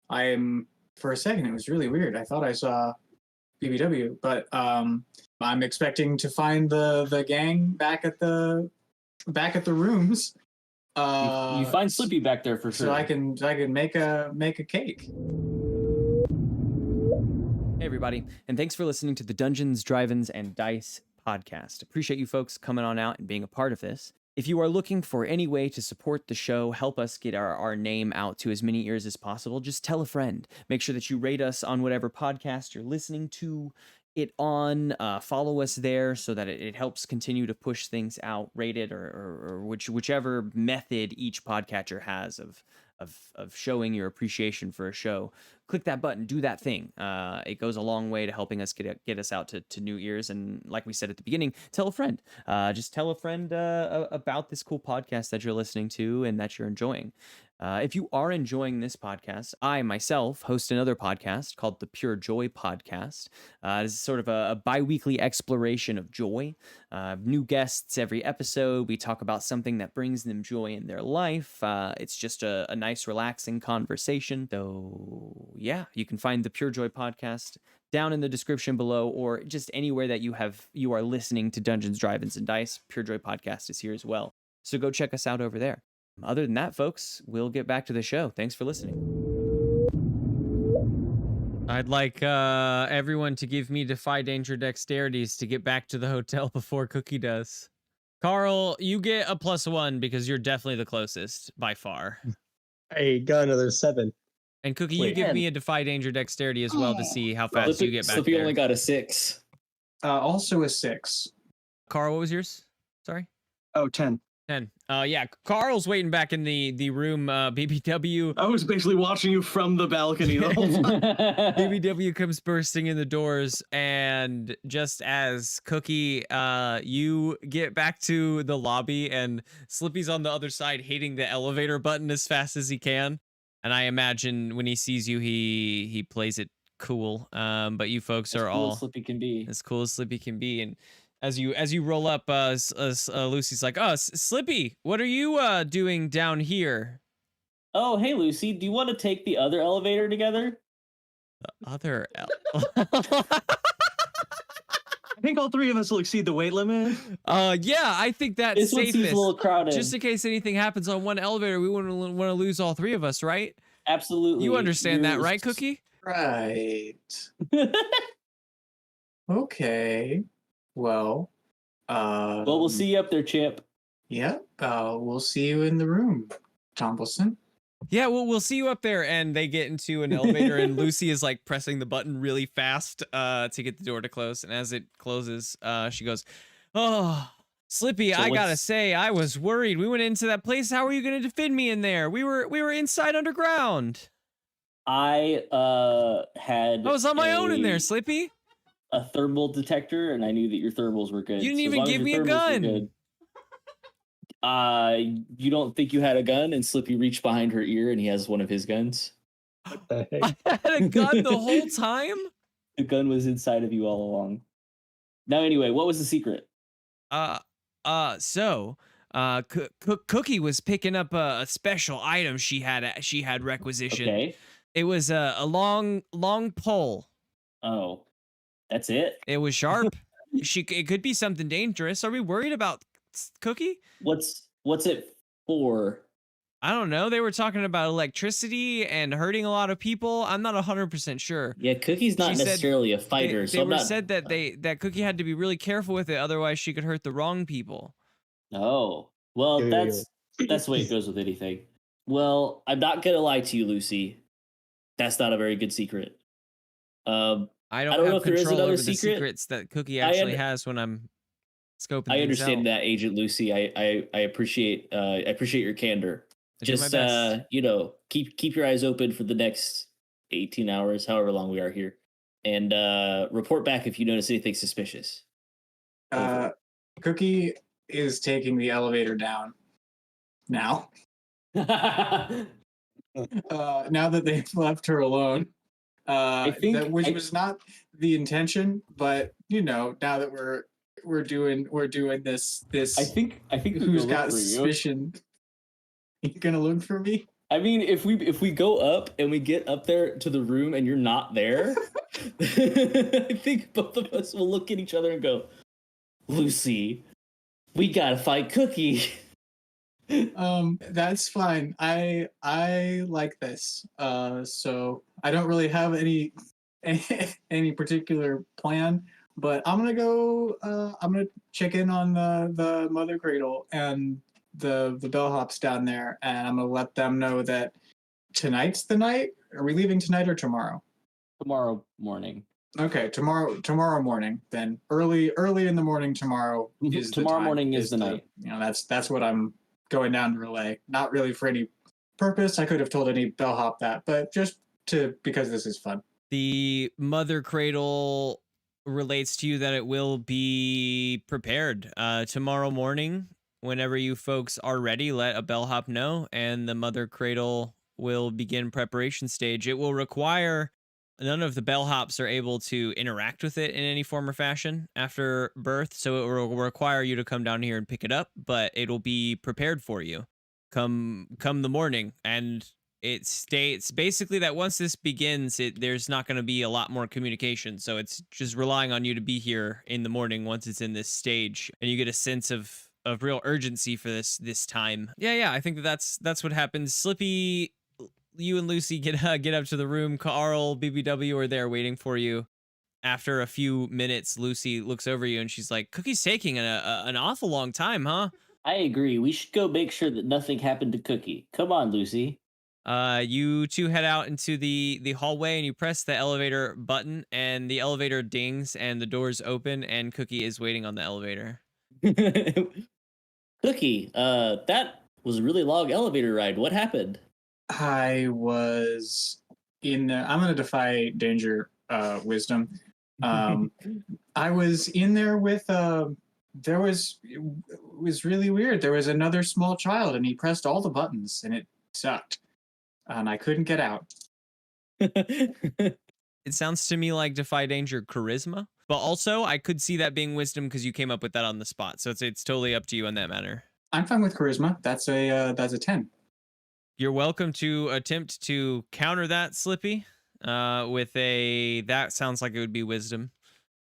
For a second it was really weird. I thought I saw BBW, but I'm expecting to find the gang back at the rooms. You find Slippy back there for sure. So I can make a cake. Hey, everybody, and thanks for listening to the Dungeons, Drive-Ins, and Dice podcast. Appreciate you folks coming on out and being a part of this. If you are looking for any way to support the show, help us get our name out to as many ears as possible, just tell a friend. Make sure that you rate us on whatever podcast you're listening to it on. Follow us there so that it helps continue to push things out, rate it, or whichever method each podcatcher has of showing your appreciation for a show. Click that button, do that thing. It goes a long way to helping us get us out to new ears. And like we said at the beginning, tell a friend. Just tell a friend about this cool podcast that you're listening to and that you're enjoying. If you are enjoying this podcast, I myself host another podcast called the PureJoy Podcast. It is sort of a bi-weekly exploration of joy. New guests every episode. We talk about something that brings them joy in their life. It's just a nice, relaxing conversation. So yeah, you can find the PureJoy Podcast down in the description below, or just anywhere that you are listening to Dungeons, Drive-Ins, and Dice. PureJoy Podcast is here as well. So go check us out over there. Other than that, folks, we'll get back to the show. Thanks for listening. I'd like everyone to give me Defy Danger dexterities to get back to the hotel before Cookie does. Carl, you get a +1 because you're definitely the closest by far. Hey, got another 7. And Cookie, you give me a Defy Danger dexterity as well to see how fast you get back Slippy there. only got a 6. Also a 6. Carl, what was yours? Sorry? Oh, 10. 10. Yeah, Carl's waiting back in the room. BBW. I was basically watching you from the balcony the whole time. BBW comes bursting in the doors, and just as Cookie, you get back to the lobby, and Slippy's on the other side hitting the elevator button as fast as he can. And I imagine when he sees you, he plays it cool. But you folks are all as Slippy can be. As cool as Slippy can be. And as you roll up, Lucy's like, "Oh, Slippy, what are you doing down here?" Oh, hey, Lucy, do you want to take the other elevator together? The other I think all 3 of us will exceed the weight limit. Yeah, I think that's This one safest. seems a little crowded. Just in case anything happens on one elevator, we wouldn't want to lose all 3 of us, right? Absolutely. You understand that, right, Cookie? Right. Okay. Well, Well, we'll see you up there, Chip. Yeah, we'll see you in the room, Tombleson. Yeah, well, we'll see you up there. And they get into an elevator, and Lucy is like pressing the button really fast to get the door to close. And as it closes, she goes, "Oh, Slippy, So I gotta say, I was worried. We went into that place. How are you gonna defend me in there? We were inside underground. I had. I was on my own in there, Slippy. A thermal detector, and I knew that your thermals were good. You didn't So as even long as give your me a thermals were gun. good- You don't think you had a gun? And Slippy reached behind her ear, and he has one of his guns. What the heck? I had a gun the whole time. The gun was inside of you all along. Now, anyway, what was the secret? So Cookie was picking up a special item she had requisitioned. Okay. It was a long pole. Oh, that's it. It was sharp. It could be something dangerous. Are we worried about Cookie? What's it for? I don't know. They were talking about electricity and hurting a lot of people. I'm not 100% sure. Yeah, Cookie's not She said necessarily a fighter, They so I'm not. said that that Cookie had to be really careful with it, otherwise she could hurt the wrong people. Oh, well, Yeah. that's the way it goes with anything. Well, I'm not gonna lie to you, Lucy. That's not a very good secret. I don't know have if there is control another over the secret. secrets that Cookie I actually un- has when I'm scoping. I things understand out. that, Agent Lucy. I appreciate your candor. I do my Just best. keep your eyes open for the next 18 hours, however long we are here, and report back if you notice anything suspicious. Cookie is taking the elevator down now. Now that they've left her alone. Which was not the intention, but now that we're doing this. I think Who's got suspicion? You gonna look for me? I mean, if we go up and we get up there to the room and you're not there, I think both of us will look at each other and go, Lucy, we gotta fight Cookie. That's fine. I like this. So I don't really have any particular plan, but I'm gonna go. I'm gonna check in on the mother cradle and the bellhops down there, and I'm gonna let them know that tonight's the night. Are we leaving tonight or tomorrow? Tomorrow morning. Okay, tomorrow morning. Then early in the morning tomorrow is tomorrow morning is the night. You know, that's what I'm going down to relay. Not really for any purpose. I could have told any bellhop that, but just because this is fun. The mother cradle relates to you that it will be prepared tomorrow morning. Whenever you folks are ready, let a bellhop know, and the mother cradle will begin preparation stage. It will require none of the bellhops are able to interact with it in any form or fashion after birth, so it will require you to come down here and pick it up, but it'll be prepared for you come the morning. And it states basically that once this begins, there's not going to be a lot more communication, so it's just relying on you to be here in the morning once it's in this stage, and you get a sense of real urgency for this time. Yeah, I think that's what happens. Slippy, you and Lucy get up to the room. Carl, BBW are there waiting for you. After a few minutes, Lucy looks over you and she's like, Cookie's taking an awful long time, huh? I agree. We should go make sure that nothing happened to Cookie. Come on, Lucy. You two head out into the hallway and you press the elevator button and the elevator dings and the doors open and Cookie is waiting on the elevator. Cookie, that was a really long elevator ride. What happened? I was in there. I'm going to defy danger wisdom. I was in there with it was really weird. There was another small child and he pressed all the buttons and it sucked. And I couldn't get out. It sounds to me like defy danger charisma, but also I could see that being wisdom because you came up with that on the spot. So it's totally up to you on that matter. I'm fine with charisma. That's a 10. You're welcome to attempt to counter that, Slippy, with that sounds like it would be wisdom.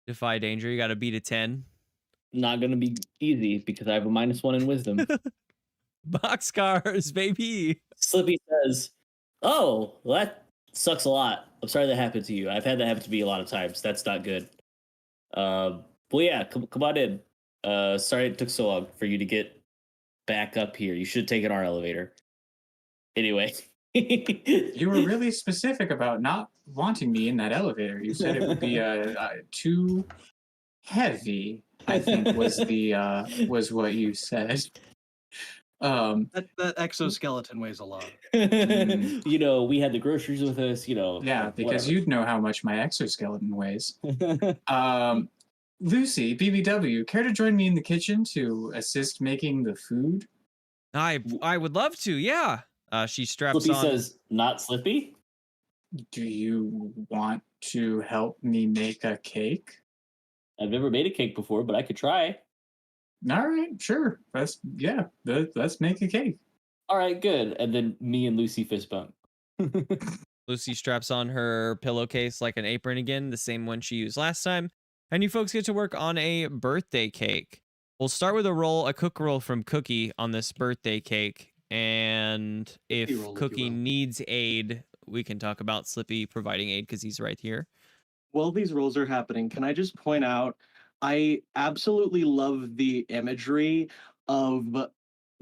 Defy danger. You got to beat a 10. Not going to be easy because I have a -1 in wisdom. Boxcars, baby. Slippy says, oh, well, that sucks a lot. I'm sorry that happened to you. I've had that happen to me a lot of times. That's not good. Well, yeah, come on in. Sorry it took so long for you to get back up here. You should have taken our elevator. Anyway. You were really specific about not wanting me in that elevator. You said it would be too heavy, I think was what you said. That exoskeleton weighs a lot. You know, we had the groceries with us, you know. Yeah, because whatever. you'd know how much my exoskeleton weighs. Lucy, BBW, care to join me in the kitchen to assist making the food? I would love to, yeah. She straps Slippy on. says, not Slippy? Do you want to help me make a cake? I've never made a cake before, but I could try. All right, sure. Let's make a cake. All right, good. And then me and Lucy fist bump. Lucy straps on her pillowcase like an apron again, the same one she used last time. And you folks get to work on a birthday cake. We'll start with a cook roll from Cookie on this birthday cake. And if Cookie roll, if you Cookie will. needs aid, we can talk about Slippy providing aid because he's right here. While these rolls are happening, can I just point out, I absolutely love the imagery of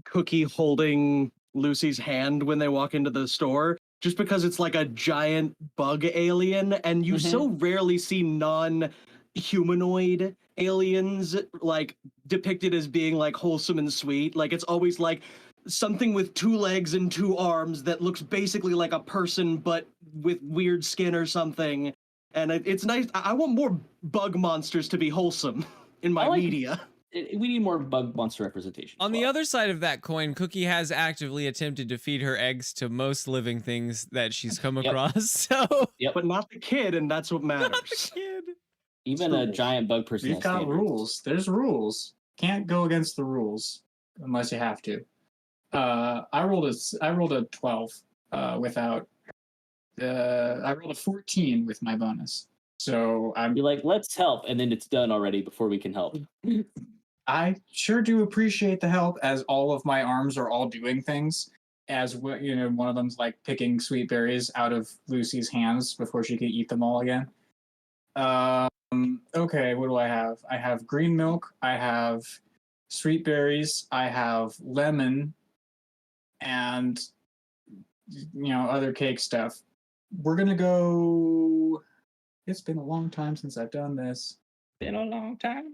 Cookie holding Lucy's hand when they walk into the store, just because it's like a giant bug alien, and you so rarely see non-humanoid aliens like depicted as being like wholesome and sweet. Like it's always like something with 2 legs and 2 arms that looks basically like a person but with weird skin or something. And it's nice. I want more bug monsters to be wholesome in my media. We need more bug monster representation. On the other side of that coin, Cookie has actively attempted to feed her eggs to most living things that she's come across. So, But not the kid, and that's what matters. not the kid. Even a giant bug person We've has got standards. rules. There's rules. Can't go against the rules unless you have to. I rolled a 12 without. I rolled a 14 with my bonus. So I'm. You're like, let's help, and then it's done already before we can help. I sure do appreciate the help, as all of my arms are all doing things. As one of them's like picking sweet berries out of Lucy's hands before she can eat them all again. Okay, what do I have? I have green milk. I have sweet berries. I have lemon, and other cake stuff. We're gonna go. It's been a long time since I've done this. Been a long time.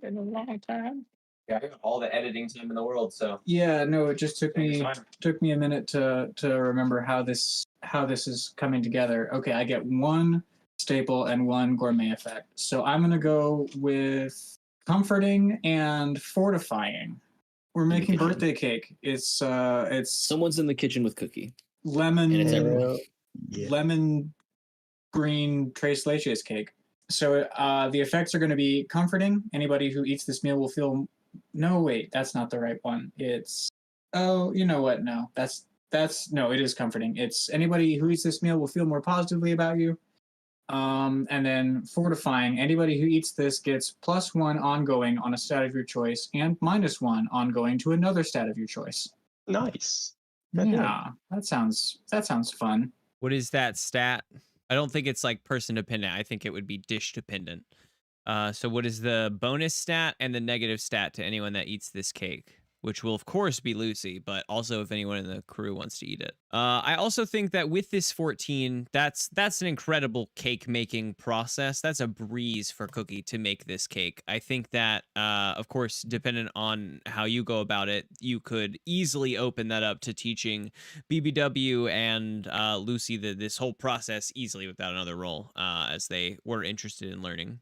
Yeah, I got all the editing time in the world, so. Yeah, no, it just took Take me your time. a minute to remember how this is coming together. Okay, I get one staple and one gourmet effect. So I'm gonna go with comforting and fortifying. We're making kitchen. birthday cake. It's Someone's in the kitchen with Cookie. lemon And it's everyone. Yeah. lemon green tres leches cake. So the effects are going to be comforting. Anybody who eats this meal will feel. No, wait, that's not the right one. It's you know what? No, that's no. It is comforting. It's anybody who eats this meal will feel more positively about you. And then fortifying. Anybody who eats this gets +1 ongoing on a stat of your choice, and -1 ongoing to another stat of your choice. Nice. Goddamn. Yeah, that sounds fun. What is that stat? I don't think it's like person dependent. I think it would be dish dependent. So what is the bonus stat and the negative stat to anyone that eats this cake? Which will of course be Lucy, but also if anyone in the crew wants to eat it. I also think that with this 14, that's an incredible cake making process. That's a breeze for Cookie to make this cake. I think that, of course, dependent on how you go about it, you could easily open that up to teaching BBW and Lucy this whole process easily without another roll, as they were interested in learning.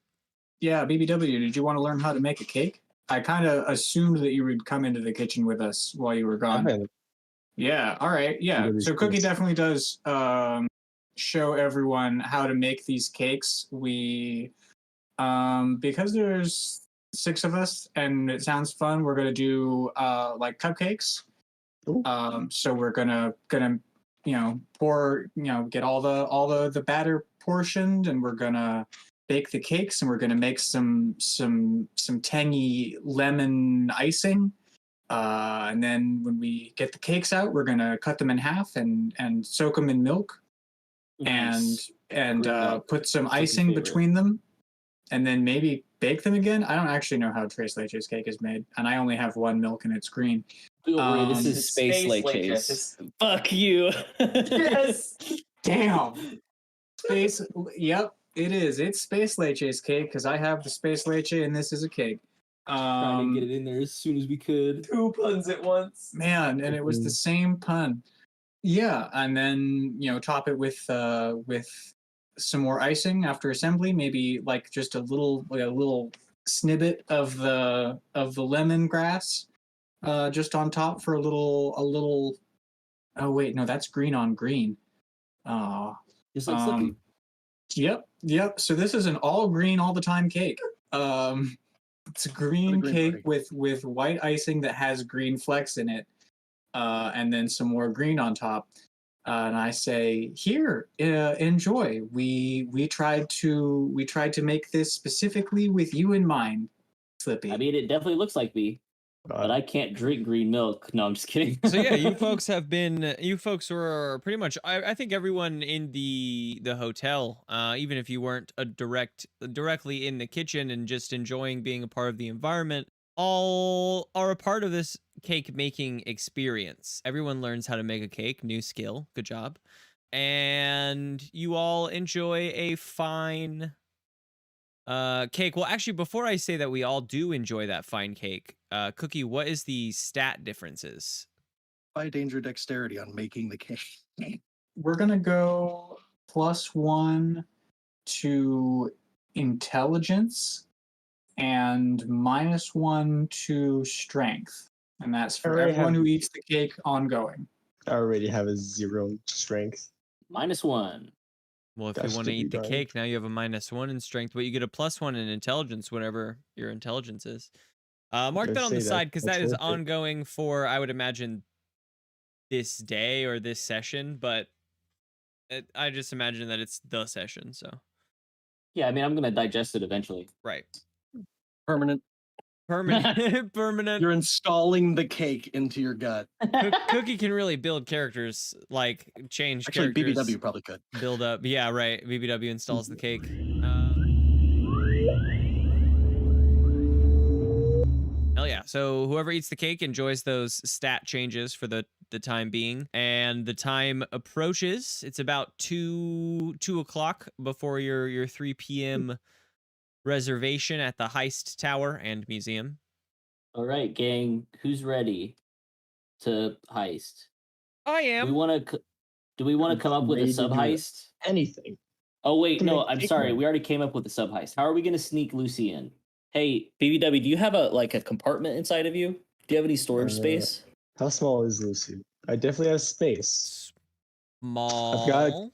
Yeah, BBW, did you want to learn how to make a cake? I kind of assumed that you would come into the kitchen with us while you were gone. Definitely. Yeah, all right. Yeah. Really So Cookie nice. definitely does show everyone how to make these cakes. We because there's 6 of us and it sounds fun, we're gonna do like cupcakes. Ooh. So we're gonna pour, get all the batter portioned, and we're gonna bake the cakes, and we're gonna make some tangy lemon icing. And then when we get the cakes out, we're gonna cut them in half and soak them in milk, Nice. and Green milk. put some Cookie's icing favorite. between them, and then maybe bake them again. I don't actually know how tres leches cake is made, and I only have one milk and it's green. Don't worry, this Um, is space Space leches. leches. Fuck you. Yes! Damn. Space. Yep, it is. It's space leches cake because I have the space leche and this is a cake. Trying to get it in there as soon as we could. 2 puns at once. Man, and it was the same pun. Yeah, and then top it with some more icing after assembly. Maybe like just a little snippet of the lemongrass, just on top for a little. Oh wait, no, that's green on green. Just like Slippy. Yep. So this is an all green all the time cake. It's a green cake with white icing that has green flecks in it, and then some more green on top. And I say, here, enjoy. We tried to make this specifically with you in mind, Slippy. I mean, it definitely looks like me, but I can't drink green milk. No, I'm just kidding. So yeah, you folks were pretty much, I think everyone in the hotel, even if you weren't directly in the kitchen and just enjoying being a part of the environment, all are a part of this cake making experience. Everyone learns how to make a cake, new skill, good job. And you all enjoy a fine cake. Well, actually, before I say that we all do enjoy that fine cake, Cookie, what is the stat differences? By danger dexterity on making the cake. We're gonna go +1 to intelligence and -1 to strength, and that's for Alright, everyone who eats the cake ongoing. I already have a 0 strength. -1. Well, if That's you want to to be eat the done. cake, now you have a -1 in strength, but you get a +1 in intelligence, whatever your intelligence is. Mark that on the side because that is worth it. ongoing for, I would imagine, this day or this session, but I just imagine that it's the session, so. Yeah, I mean, I'm gonna digest it eventually. Right. Permanent. Permanent. Permanent. You're installing the cake into your gut. Cookie can really build characters, like change Actually, characters. BBW probably could. Build up. Yeah, right. BBW installs the cake. Hell yeah. So whoever eats the cake enjoys those stat changes for the time being. And the time approaches. It's about 2 o'clock before your 3 p.m. reservation at the Heist Tower and Museum. All right, gang, who's ready to heist? I Do am. we want to come up with a ready to do sub heist? Anything. Oh wait, Can no, make I'm cake sorry. now. We already came up with a sub heist. How are we going to sneak Lucy in? Hey, BBW, do you have a compartment inside of you? Do you have any storage space? How small is Lucy? I definitely have space. Small. got-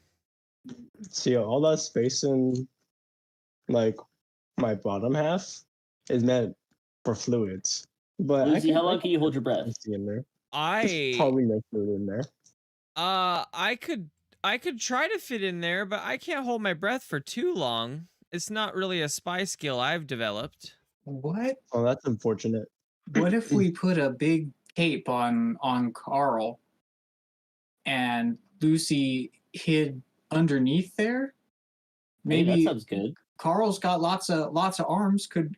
See, all that space in like my bottom half is meant for fluids. But Lucy, how long can you hold your breath? see in there. I There's probably no fluid in there. I could try to fit in there, but I can't hold my breath for too long. It's not really a spy skill I've developed. What? Oh, that's unfortunate. What if we put a big cape on Carl and Lucy hid underneath there? Hey, that Maybe sounds good. Carl's got lots of arms. Could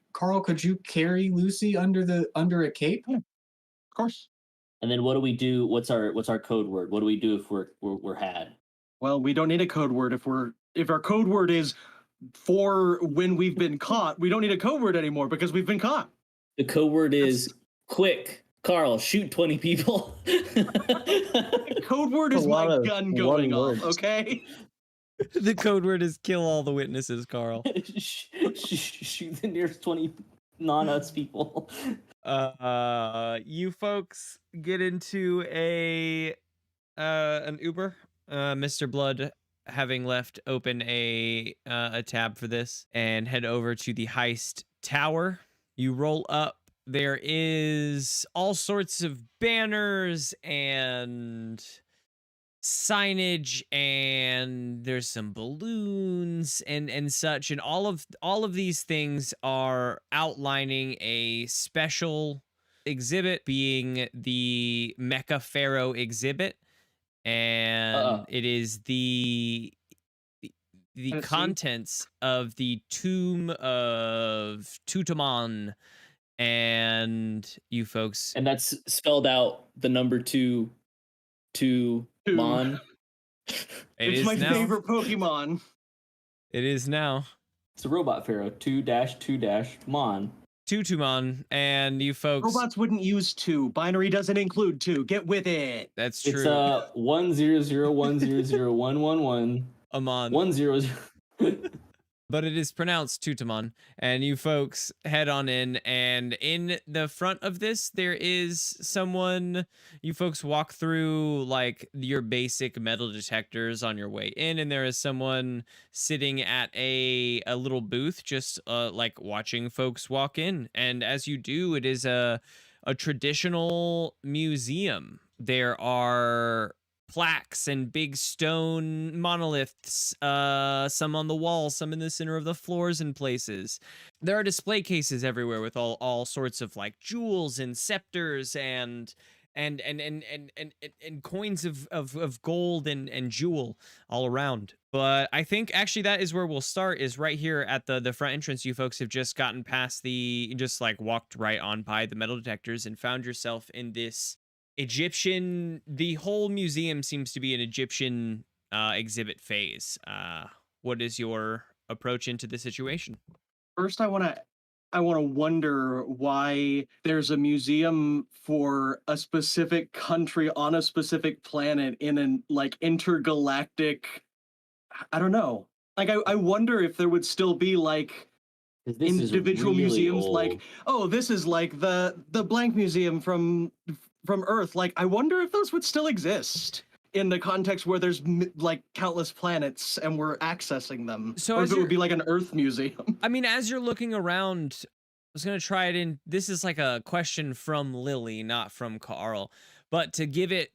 you carry Lucy under a cape? Of course. And then what do we do? What's our code word? What do we do if we're had? Well, we don't need a code word if our code word is for when we've been caught. We don't need a code word anymore because we've been caught. The code word is quick. Carl, shoot 20 people. Code word A is lot my of gun one going off. words. Okay. The code word is kill all the witnesses, Carl. Shoot the nearest 20 non-us people. You folks get into an Uber. Mr. Blood having left open a tab for this, and head over to the Heist Tower. You roll up. There is all sorts of banners and signage, and there's some balloons and such, and all of these things are outlining a special exhibit, being the Mecha Pharaoh exhibit, and it is the Let's see. contents of the tomb of Tutankhamun, and you folks. And that's spelled out the number 2 Mon. It's my favorite Pokemon. It is now. It's a robot pharaoh. 2-2-Mon. Tutumon, and you folks. Robots wouldn't use 2. Binary doesn't include 2. Get with it. That's true. It's 100100111 Amon. 100. But it is pronounced Tutamon, and you folks head on in, and in the front of this there is someone. You folks walk through like your basic metal detectors on your way in, and there is someone sitting at a little booth just like watching folks walk in. And as you do, it is a traditional museum. There are plaques and big stone monoliths, some on the walls, some in the center of the floors in places. There are display cases everywhere with all sorts of like jewels and scepters and coins of gold and jewel all around. But I think actually that is where we'll start, is right here at the front entrance. You folks have just gotten past just like walked right on by the metal detectors and found yourself in this Egyptian. The whole museum seems to be an Egyptian exhibit phase. What is your approach into the situation? First, I want to wonder why there's a museum for a specific country on a specific planet in an like intergalactic. I don't know. Like I wonder if there would still be like individual museums, like, oh, this is like the blank museum from Earth. Like, I wonder if those would still exist in the context where there's like countless planets and we're accessing them. So or as if it would you're- be like an Earth museum. I mean, as you're looking around, I was gonna try it in. This is like a question from Lily, not from Carl, but to give it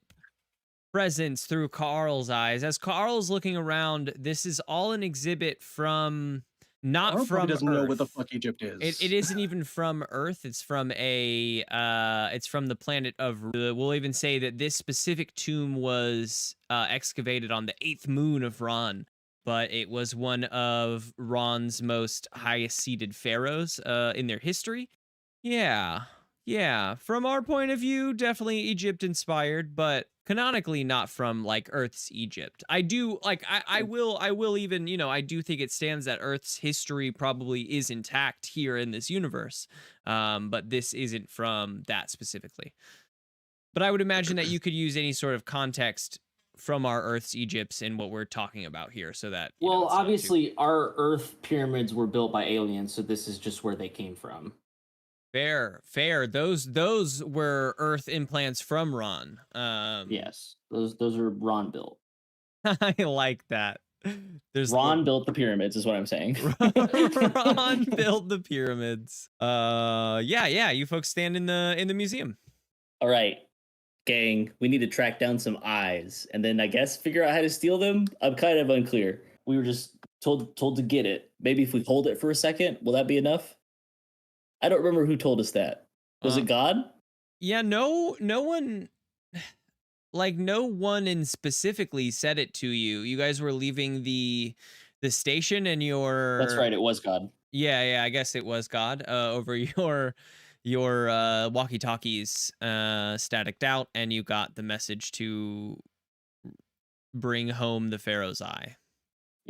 presence through Carl's eyes. As Carl's looking around, this is all an exhibit from not Carl from probably doesn't Earth. know what the fuck Egypt is. It isn't even from Earth. It's from it's from the planet of. We'll even say that this specific tomb was excavated on the 8th moon of Ron, but it was one of Ron's most highest seated pharaohs in their history. Yeah. From our point of view, definitely Egypt inspired, but canonically not from like Earth's Egypt. I do like I will even, I do think it stands that Earth's history probably is intact here in this universe. But this isn't from that specifically. But I would imagine that you could use any sort of context from our Earth's Egypts in what we're talking about here, so that Well, obviously our Earth pyramids were built by aliens, so this is just where they came from. Fair. Those were Earth implants from Ron. Yes, those are Ron built. I like that. There's Ron built the pyramids, is what I'm saying. Ron built the pyramids. Yeah. You folks stand in the museum. All right, gang, we need to track down some eyes, and then I guess figure out how to steal them. I'm kind of unclear. We were just told to get it. Maybe if we hold it for a second, will that be enough? I don't remember who told us that. Was it God? Yeah, no one, like no one in specifically said it to you. You guys were leaving the station and your. That's right. It was God. Yeah. I guess it was God. Over your walkie-talkies staticked out, and you got the message to bring home the Pharaoh's Eye.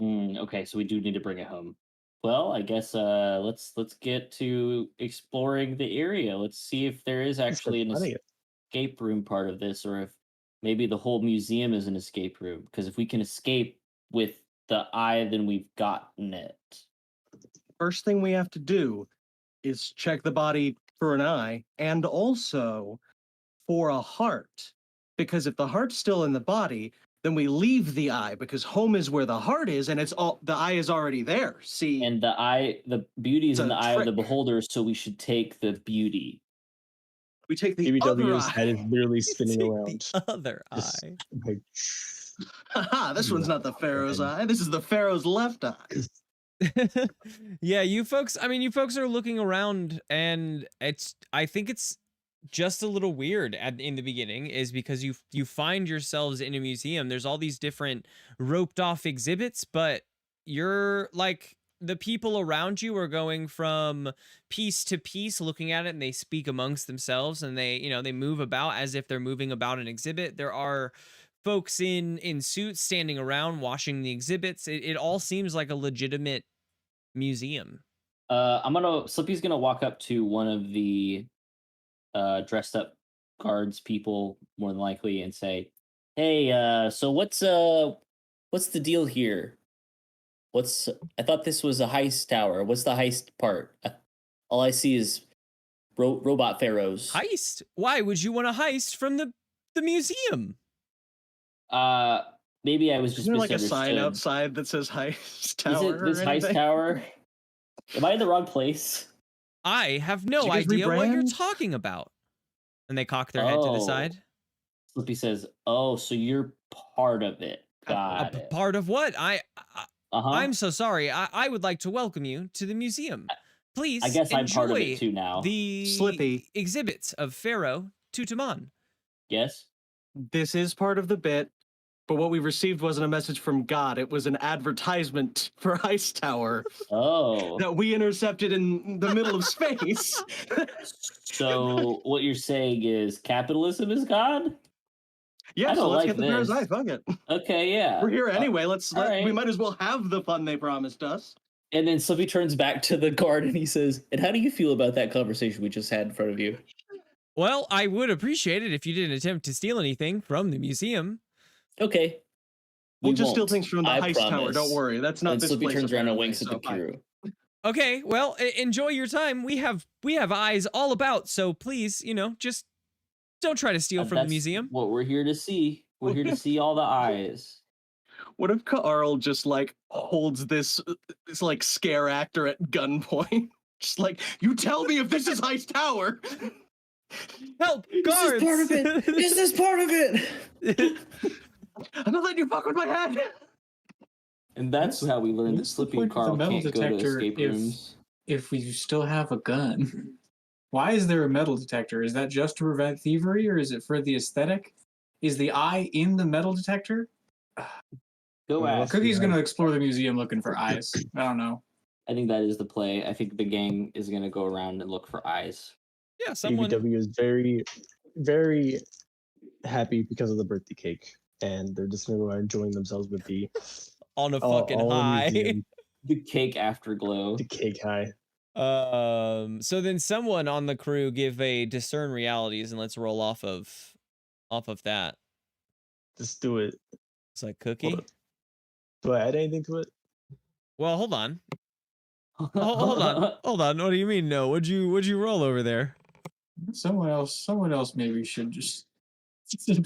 Okay, so we do need to bring it home. Well, I guess let's get to exploring the area. Let's see if there is actually an escape room part of this, or if maybe the whole museum is an escape room. Because if we can escape with the eye, then we've gotten it. First thing we have to do is check the body for an eye and also for a heart. Because if the heart's still in the body, then we leave the eye, because home is where the heart is, and the eye is already there. See, And the beauty is in It's the a eye of the trick. beholder, so we should take the beauty. we take the other BBW's head is eye. literally spinning Take around. the other Just eye. like, Haha, this one's not the Pharaoh's eye. This is the Pharaoh's left eye. Yeah, you folks are looking around, and I think it's just a little weird in the beginning, is because you find yourselves in a museum. There's all these different roped off exhibits, but you're like, the people around you are going from piece to piece looking at it, and they speak amongst themselves, and they move about as if they're moving about an exhibit. There are folks in suits standing around watching the exhibits. It all seems like a legitimate museum. Slippy's gonna walk up to one of the dressed up guards people, more than likely, and say, "Hey, so what's the deal here? I thought this was a heist tower. What's the heist part? All I see is robot pharaohs." Heist? Why would you want to heist from the museum? Maybe I was just Isn't there like a sign misunderstood. outside that says heist Is tower? it this or heist anything? tower? Am I in the wrong place? I have Did no you guys idea what you're rebrand? talking about. And they cock their head to the Oh. side. Slippy says, "Oh, so you're part of it. A Got it. part of what? Uh-huh. I'm so sorry. I would like to welcome you to the museum. Please I guess I'm part of enjoy it too now. the Slippy. exhibits of Pharaoh Tutankhamun. Yes? This is part of the bit, but what we received wasn't a message from God. It was an advertisement for Heist Tower Oh. that we intercepted in the middle of space. So what you're saying is capitalism is God? Yeah, I so don't let's like get the Pharaoh's this. eye. Fuck it. Okay, yeah. We're here anyway. all We right. might as well have the fun they promised us. And then Slippy turns back to the guard and he says, "And how do you feel about that conversation we just had in front of you?" Well, I would appreciate it if you didn't attempt to steal anything from the museum. Okay. We'll We just steal won't. things from the I Heist Tower. promise. Don't worry. That's not And this Slippy place. turns around and apparently, winks at so the fine. crew. Okay, well, enjoy your time. We have eyes all about, so please, just don't try to steal from the That's museum. what we're here to see. We're here to see all the eyes. What if Carl just like holds this like scare actor at gunpoint? Just like, you tell me if this is Heist Tower. Help, guards! Is this part of it? I'm not letting you fuck with my head. And that's how we learned that What's the Slippy and point of the Carl metal can't go to detector escape rooms. if we still have a gun? Why is there a metal detector? Is that just to prevent thievery, or is it for the aesthetic? Is the eye in the metal detector? Go Well, ask. Cookie's gonna explore the museum looking for eyes. I don't know. I think that is the play. I think the gang is going to go around and look for eyes. Yeah, someone. ABW is very, very happy because of the birthday cake, and they're just gonna go out enjoying themselves with the On a all- fucking all in high. museum, The cake afterglow. the cake high. So then someone on the crew give a discern realities, and let's roll off of that. Just do it. It's like Cookie. on. Do I add anything to it? Well, hold on. Hold on. What do you mean? No. What'd you roll over there? Someone else maybe should just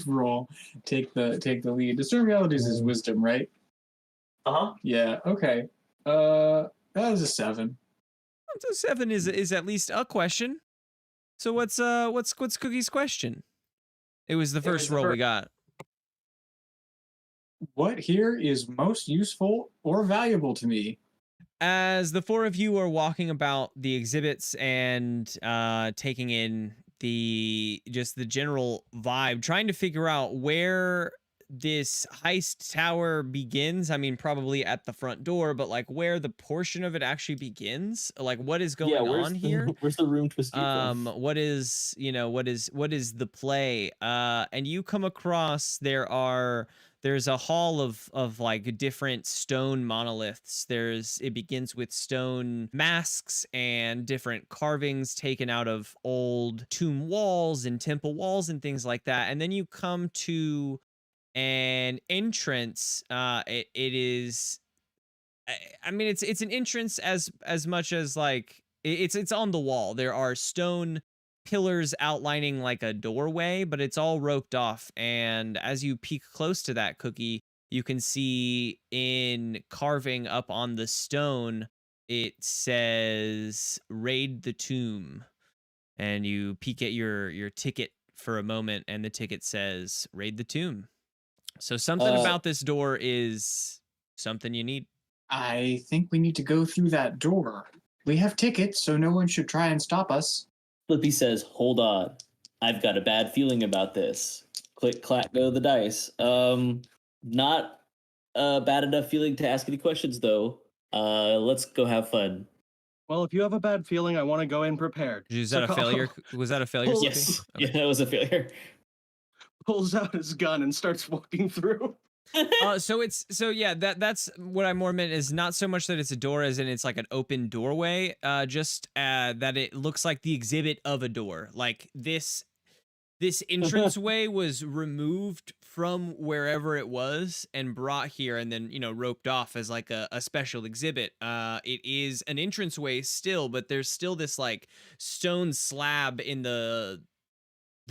roll, take the lead. Discern realities is wisdom, right? Yeah. Okay. That is a 7. So 7 is at least a question. So what's Cookie's question? It was the first roll we got. What here is most useful or valuable to me? As the four of you are walking about the exhibits and taking in the general vibe, trying to figure out where this heist tower begins. I mean, probably at the front door, but like where the portion of it actually begins, like what is going on here? Where's the room to escape from? What is the play? And you come across there's a hall of like different stone monoliths. It begins with stone masks and different carvings taken out of old tomb walls and temple walls and things like that. And then you come to an entrance. It is, I mean, it's an entrance as much as like it's on the wall. There are stone pillars outlining like a doorway, but it's all roped off. And as you peek close to that, Cookie, you can see in carving up on the stone, it says "Raid the Tomb." And you peek at your ticket for a moment, and the ticket says "Raid the Tomb." So something about this door is something you need. I think we need to go through that door. We have tickets, so no one should try and stop us. Slippy says, "Hold on, I've got a bad feeling about this." Click, clack, go the dice. Not a bad enough feeling to ask any questions though. Let's go have fun. Well, if you have a bad feeling, I want to go in prepared. Is that a failure? Was that a failure? Well, Slippy? Yes, Okay. yeah, that was a failure. Pulls out his gun and starts walking through. That's what I more meant is not so much that it's a door as in it's like an open doorway, just that it looks like the exhibit of a door. Like this entranceway was removed from wherever it was and brought here and then, roped off as like a special exhibit. It is an entranceway still, but there's still this like stone slab in the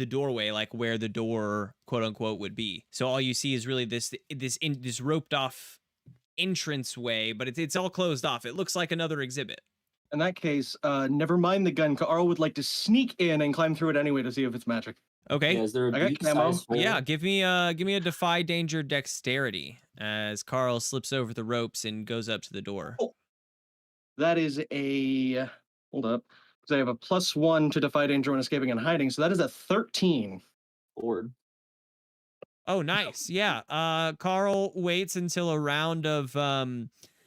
doorway, like where the door, quote unquote, would be. So all you see is really this roped off entranceway, but it's all closed off. It looks like another exhibit. In that case, never mind the gun. Carl would like to sneak in and climb through it anyway to see if it's magic. Okay. Yeah, is there a I got beak camo. size hole? Yeah, give me a defy danger dexterity as Carl slips over the ropes and goes up to the door. Oh. That is a hold up. Because I have a +1 to defy danger when escaping and hiding, so that is a 13. Board. Oh, nice. Yeah. Carl waits until a round of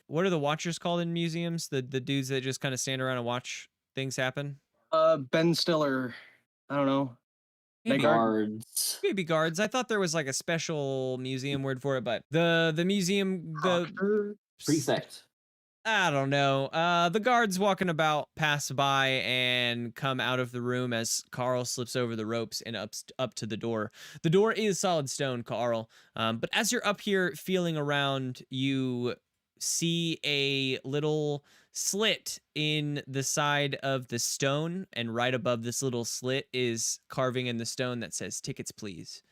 what are the watchers called in museums? The dudes that just kind of stand around and watch things happen. Ben Stiller. I don't know. Maybe Guards. Maybe guards. I thought there was like a special museum word for it, but the museum, Proctor? Prefect. I don't know. The guards walking about pass by and come out of the room as Carl slips over the ropes and up to the door. The door is solid stone, Carl. But as you're up here feeling around, you see a little slit in the side of the stone, and right above this little slit is carving in the stone that says "Tickets, please."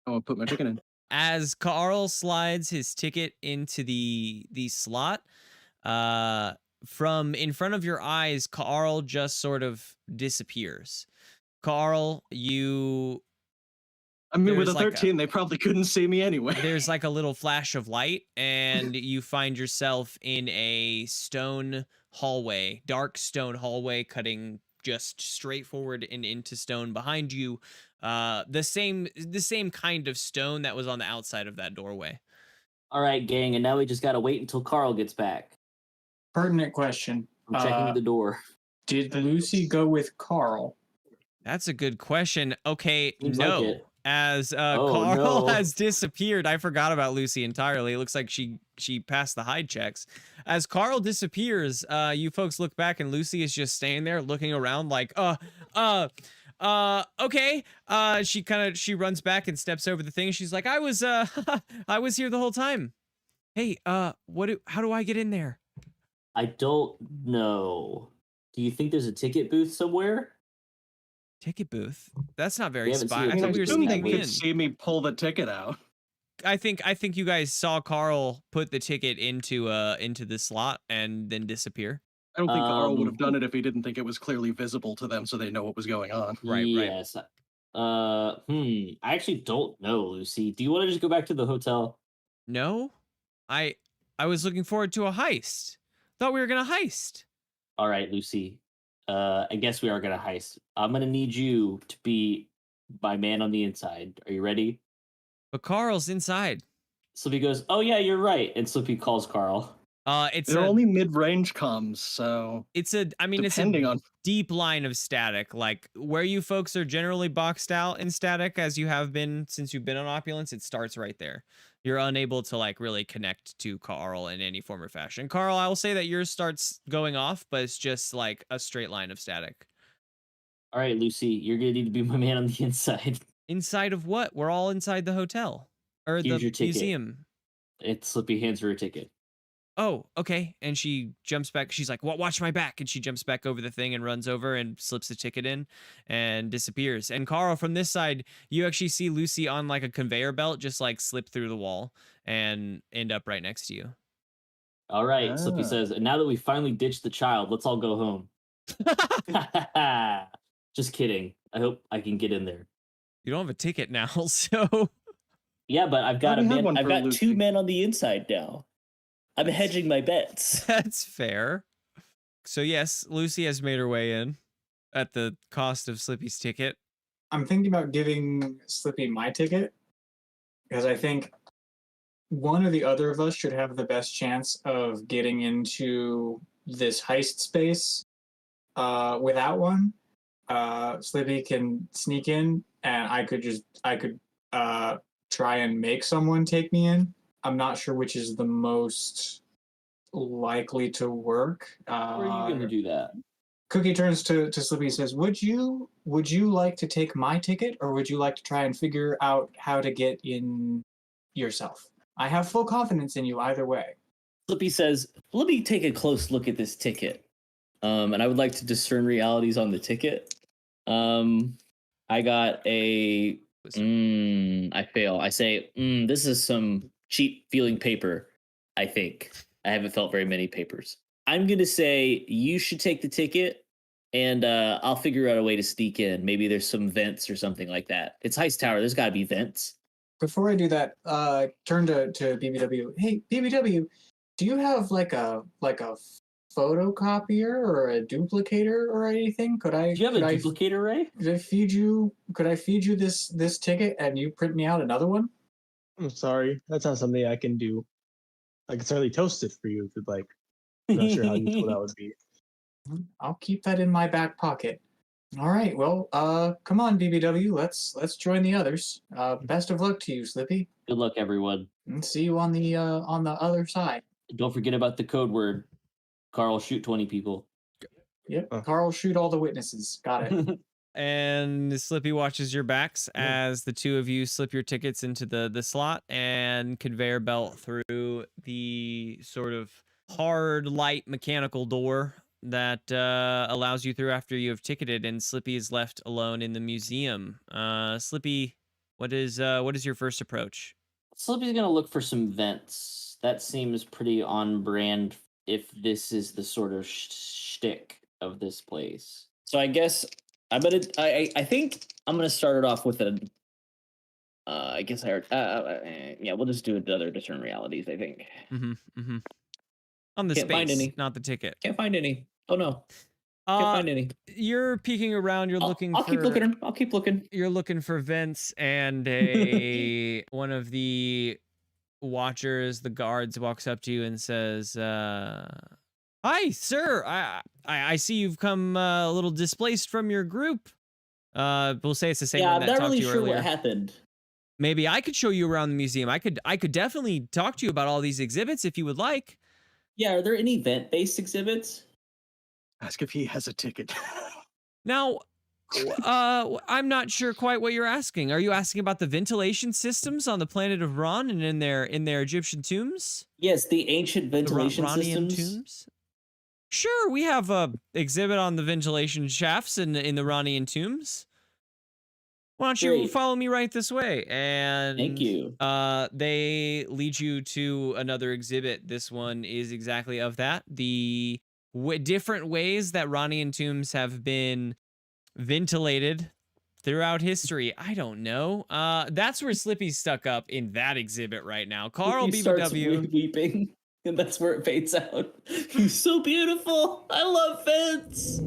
I'll put my ticket in. as Carl slides his ticket into the slot, from in front of your eyes, Carl just sort of disappears. Carl, I mean, with there's a like 13, they probably couldn't see me anyway. there's like a little flash of light, and you find yourself in a stone hallway, dark stone hallway, cutting just straight forward and into stone behind you. The same kind of stone that was on the outside of that doorway. All right, gang, and now we just gotta wait until Carl gets back. Pertinent question. I'm checking the door. Did Lucy go with Carl? That's a good question. Okay, Seems like no. it. As Oh, Carl no. has disappeared. I forgot about Lucy entirely. It looks like she passed the hide checks. As Carl disappears, you folks look back and Lucy is just staying there looking around like, okay. She runs back and steps over the thing. She's like, I was here the whole time. Hey, how do I get in there? I don't know. Do you think there's a ticket booth somewhere? Ticket booth? That's not very We haven't spy. seen I a thought I we were assume they sneaking could in. see me pull the ticket out. I think you guys saw Carl put the ticket into the slot and then disappear. I don't think Carl would have Um, done it if he didn't think it was clearly visible to them so they know what was going on. Right. Yes. I actually don't know, Lucy. Do you want to just go back to the hotel? No, I was looking forward to a heist. Thought we were gonna heist. All right, Lucy. I guess we are gonna heist. I'm gonna need you to be my man on the inside. Are you ready? But Carl's inside. Slippy goes, "Oh yeah, you're right." And Slippy calls Carl. It's They're a only mid-range comms, so depending it's a on deep line of static. Like where you folks are generally boxed out in static, as you have been since you've been on Opulence, it starts right there. You're unable to like really connect to Carl in any form or fashion. Carl, I will say that yours starts going off, but it's just like a straight line of static. All right, Lucy, you're gonna need to be my man on the inside. Inside of what? We're all inside the hotel or Here's the your ticket. museum. And Slippy hands her a ticket. Oh, okay. And she jumps back. She's like, watch my back. And she jumps back over the thing and runs over and slips the ticket in and disappears. And Carl, from this side, you actually see Lucy on like a conveyor belt, just like slip through the wall and end up right next to you. All right, Ah. Slippy says, and now that we finally ditched the child, let's all go home. Just kidding. I hope I can get in there. You don't have a ticket now, so Yeah, but I've got a already have man. one I've for got Lucy. 2 men on the inside now. I'm hedging my bets. that's fair. So yes, Lucy has made her way in at the cost of Slippy's ticket. I'm thinking about giving Slippy my ticket because I think one or the other of us should have the best chance of getting into this heist space without one. Slippy can sneak in, and I could try and make someone take me in. I'm not sure which is the most likely to work. Where are you going to do that? Cookie turns to Slippy and says, Would you like to take my ticket, or would you like to try and figure out how to get in yourself? I have full confidence in you either way. Slippy says, let me take a close look at this ticket. And I would like to discern realities on the ticket. I got a... I fail. I say, this is some cheap feeling paper, I think. I haven't felt very many papers. I'm going to say you should take the ticket, and I'll figure out a way to sneak in. Maybe there's some vents or something like that. It's Heist Tower. There's got to be vents. Before I do that, turn to BBW. Hey, BBW, do you have like a photocopier or a duplicator or anything? Do you have a duplicator, Ray? Could I feed you this ticket and you print me out another one? I'm sorry, that's not something I can do. I can certainly toast it for you if you'd like. I'm not sure how useful that would be. I'll keep that in my back pocket. All right, well, come on, BBW, let's join the others. Best of luck to you, Slippy. Good luck, everyone. And see you on the other side. Don't forget about the code word. Carl, shoot 20 people. Yep, Carl, shoot all the witnesses. Got it. And Slippy watches your backs as the two of you slip your tickets into the slot and conveyor belt through the sort of hard, light mechanical door that allows you through after you have ticketed, and Slippy is left alone in the museum. Slippy, what is your first approach? Slippy's gonna look for some vents. That seems pretty on brand if this is the sort of shtick of this place. So I guess I think I'm gonna start it off with a. I guess I heard. Yeah, we'll just do another discern realities. I think. On the Can't find space, any. not the ticket. Can't find any. Oh no. Can't find any. You're peeking around. You're looking. I'll keep looking. I'll keep looking. You're looking for vents, and one of the watchers, the guards, walks up to you and says, "Hi, sir. I see you've come a little displaced from your group. We'll say it's the same Yeah, one I'm that not talked really to you sure earlier. what happened. Maybe I could show you around the museum. I could definitely talk to you about all these exhibits if you would like." Yeah, are there any vent-based exhibits? Ask if he has a ticket. Now, I'm not sure quite what you're asking. Are you asking about the ventilation systems on the planet of Ron and in their Egyptian tombs? Yes, the ancient ventilation Ronian systems. tombs? Sure, we have a exhibit on the ventilation shafts in the Ronian tombs. Why don't you Great. follow me right this way? And Thank you. they lead you to another exhibit. This one is exactly of that. The different ways that Ronian tombs have been ventilated throughout history. I don't know. That's where Slippy's stuck up in that exhibit right now. Carl He starts BBW. weeping, and that's where it fades out. He's so beautiful. I love vents.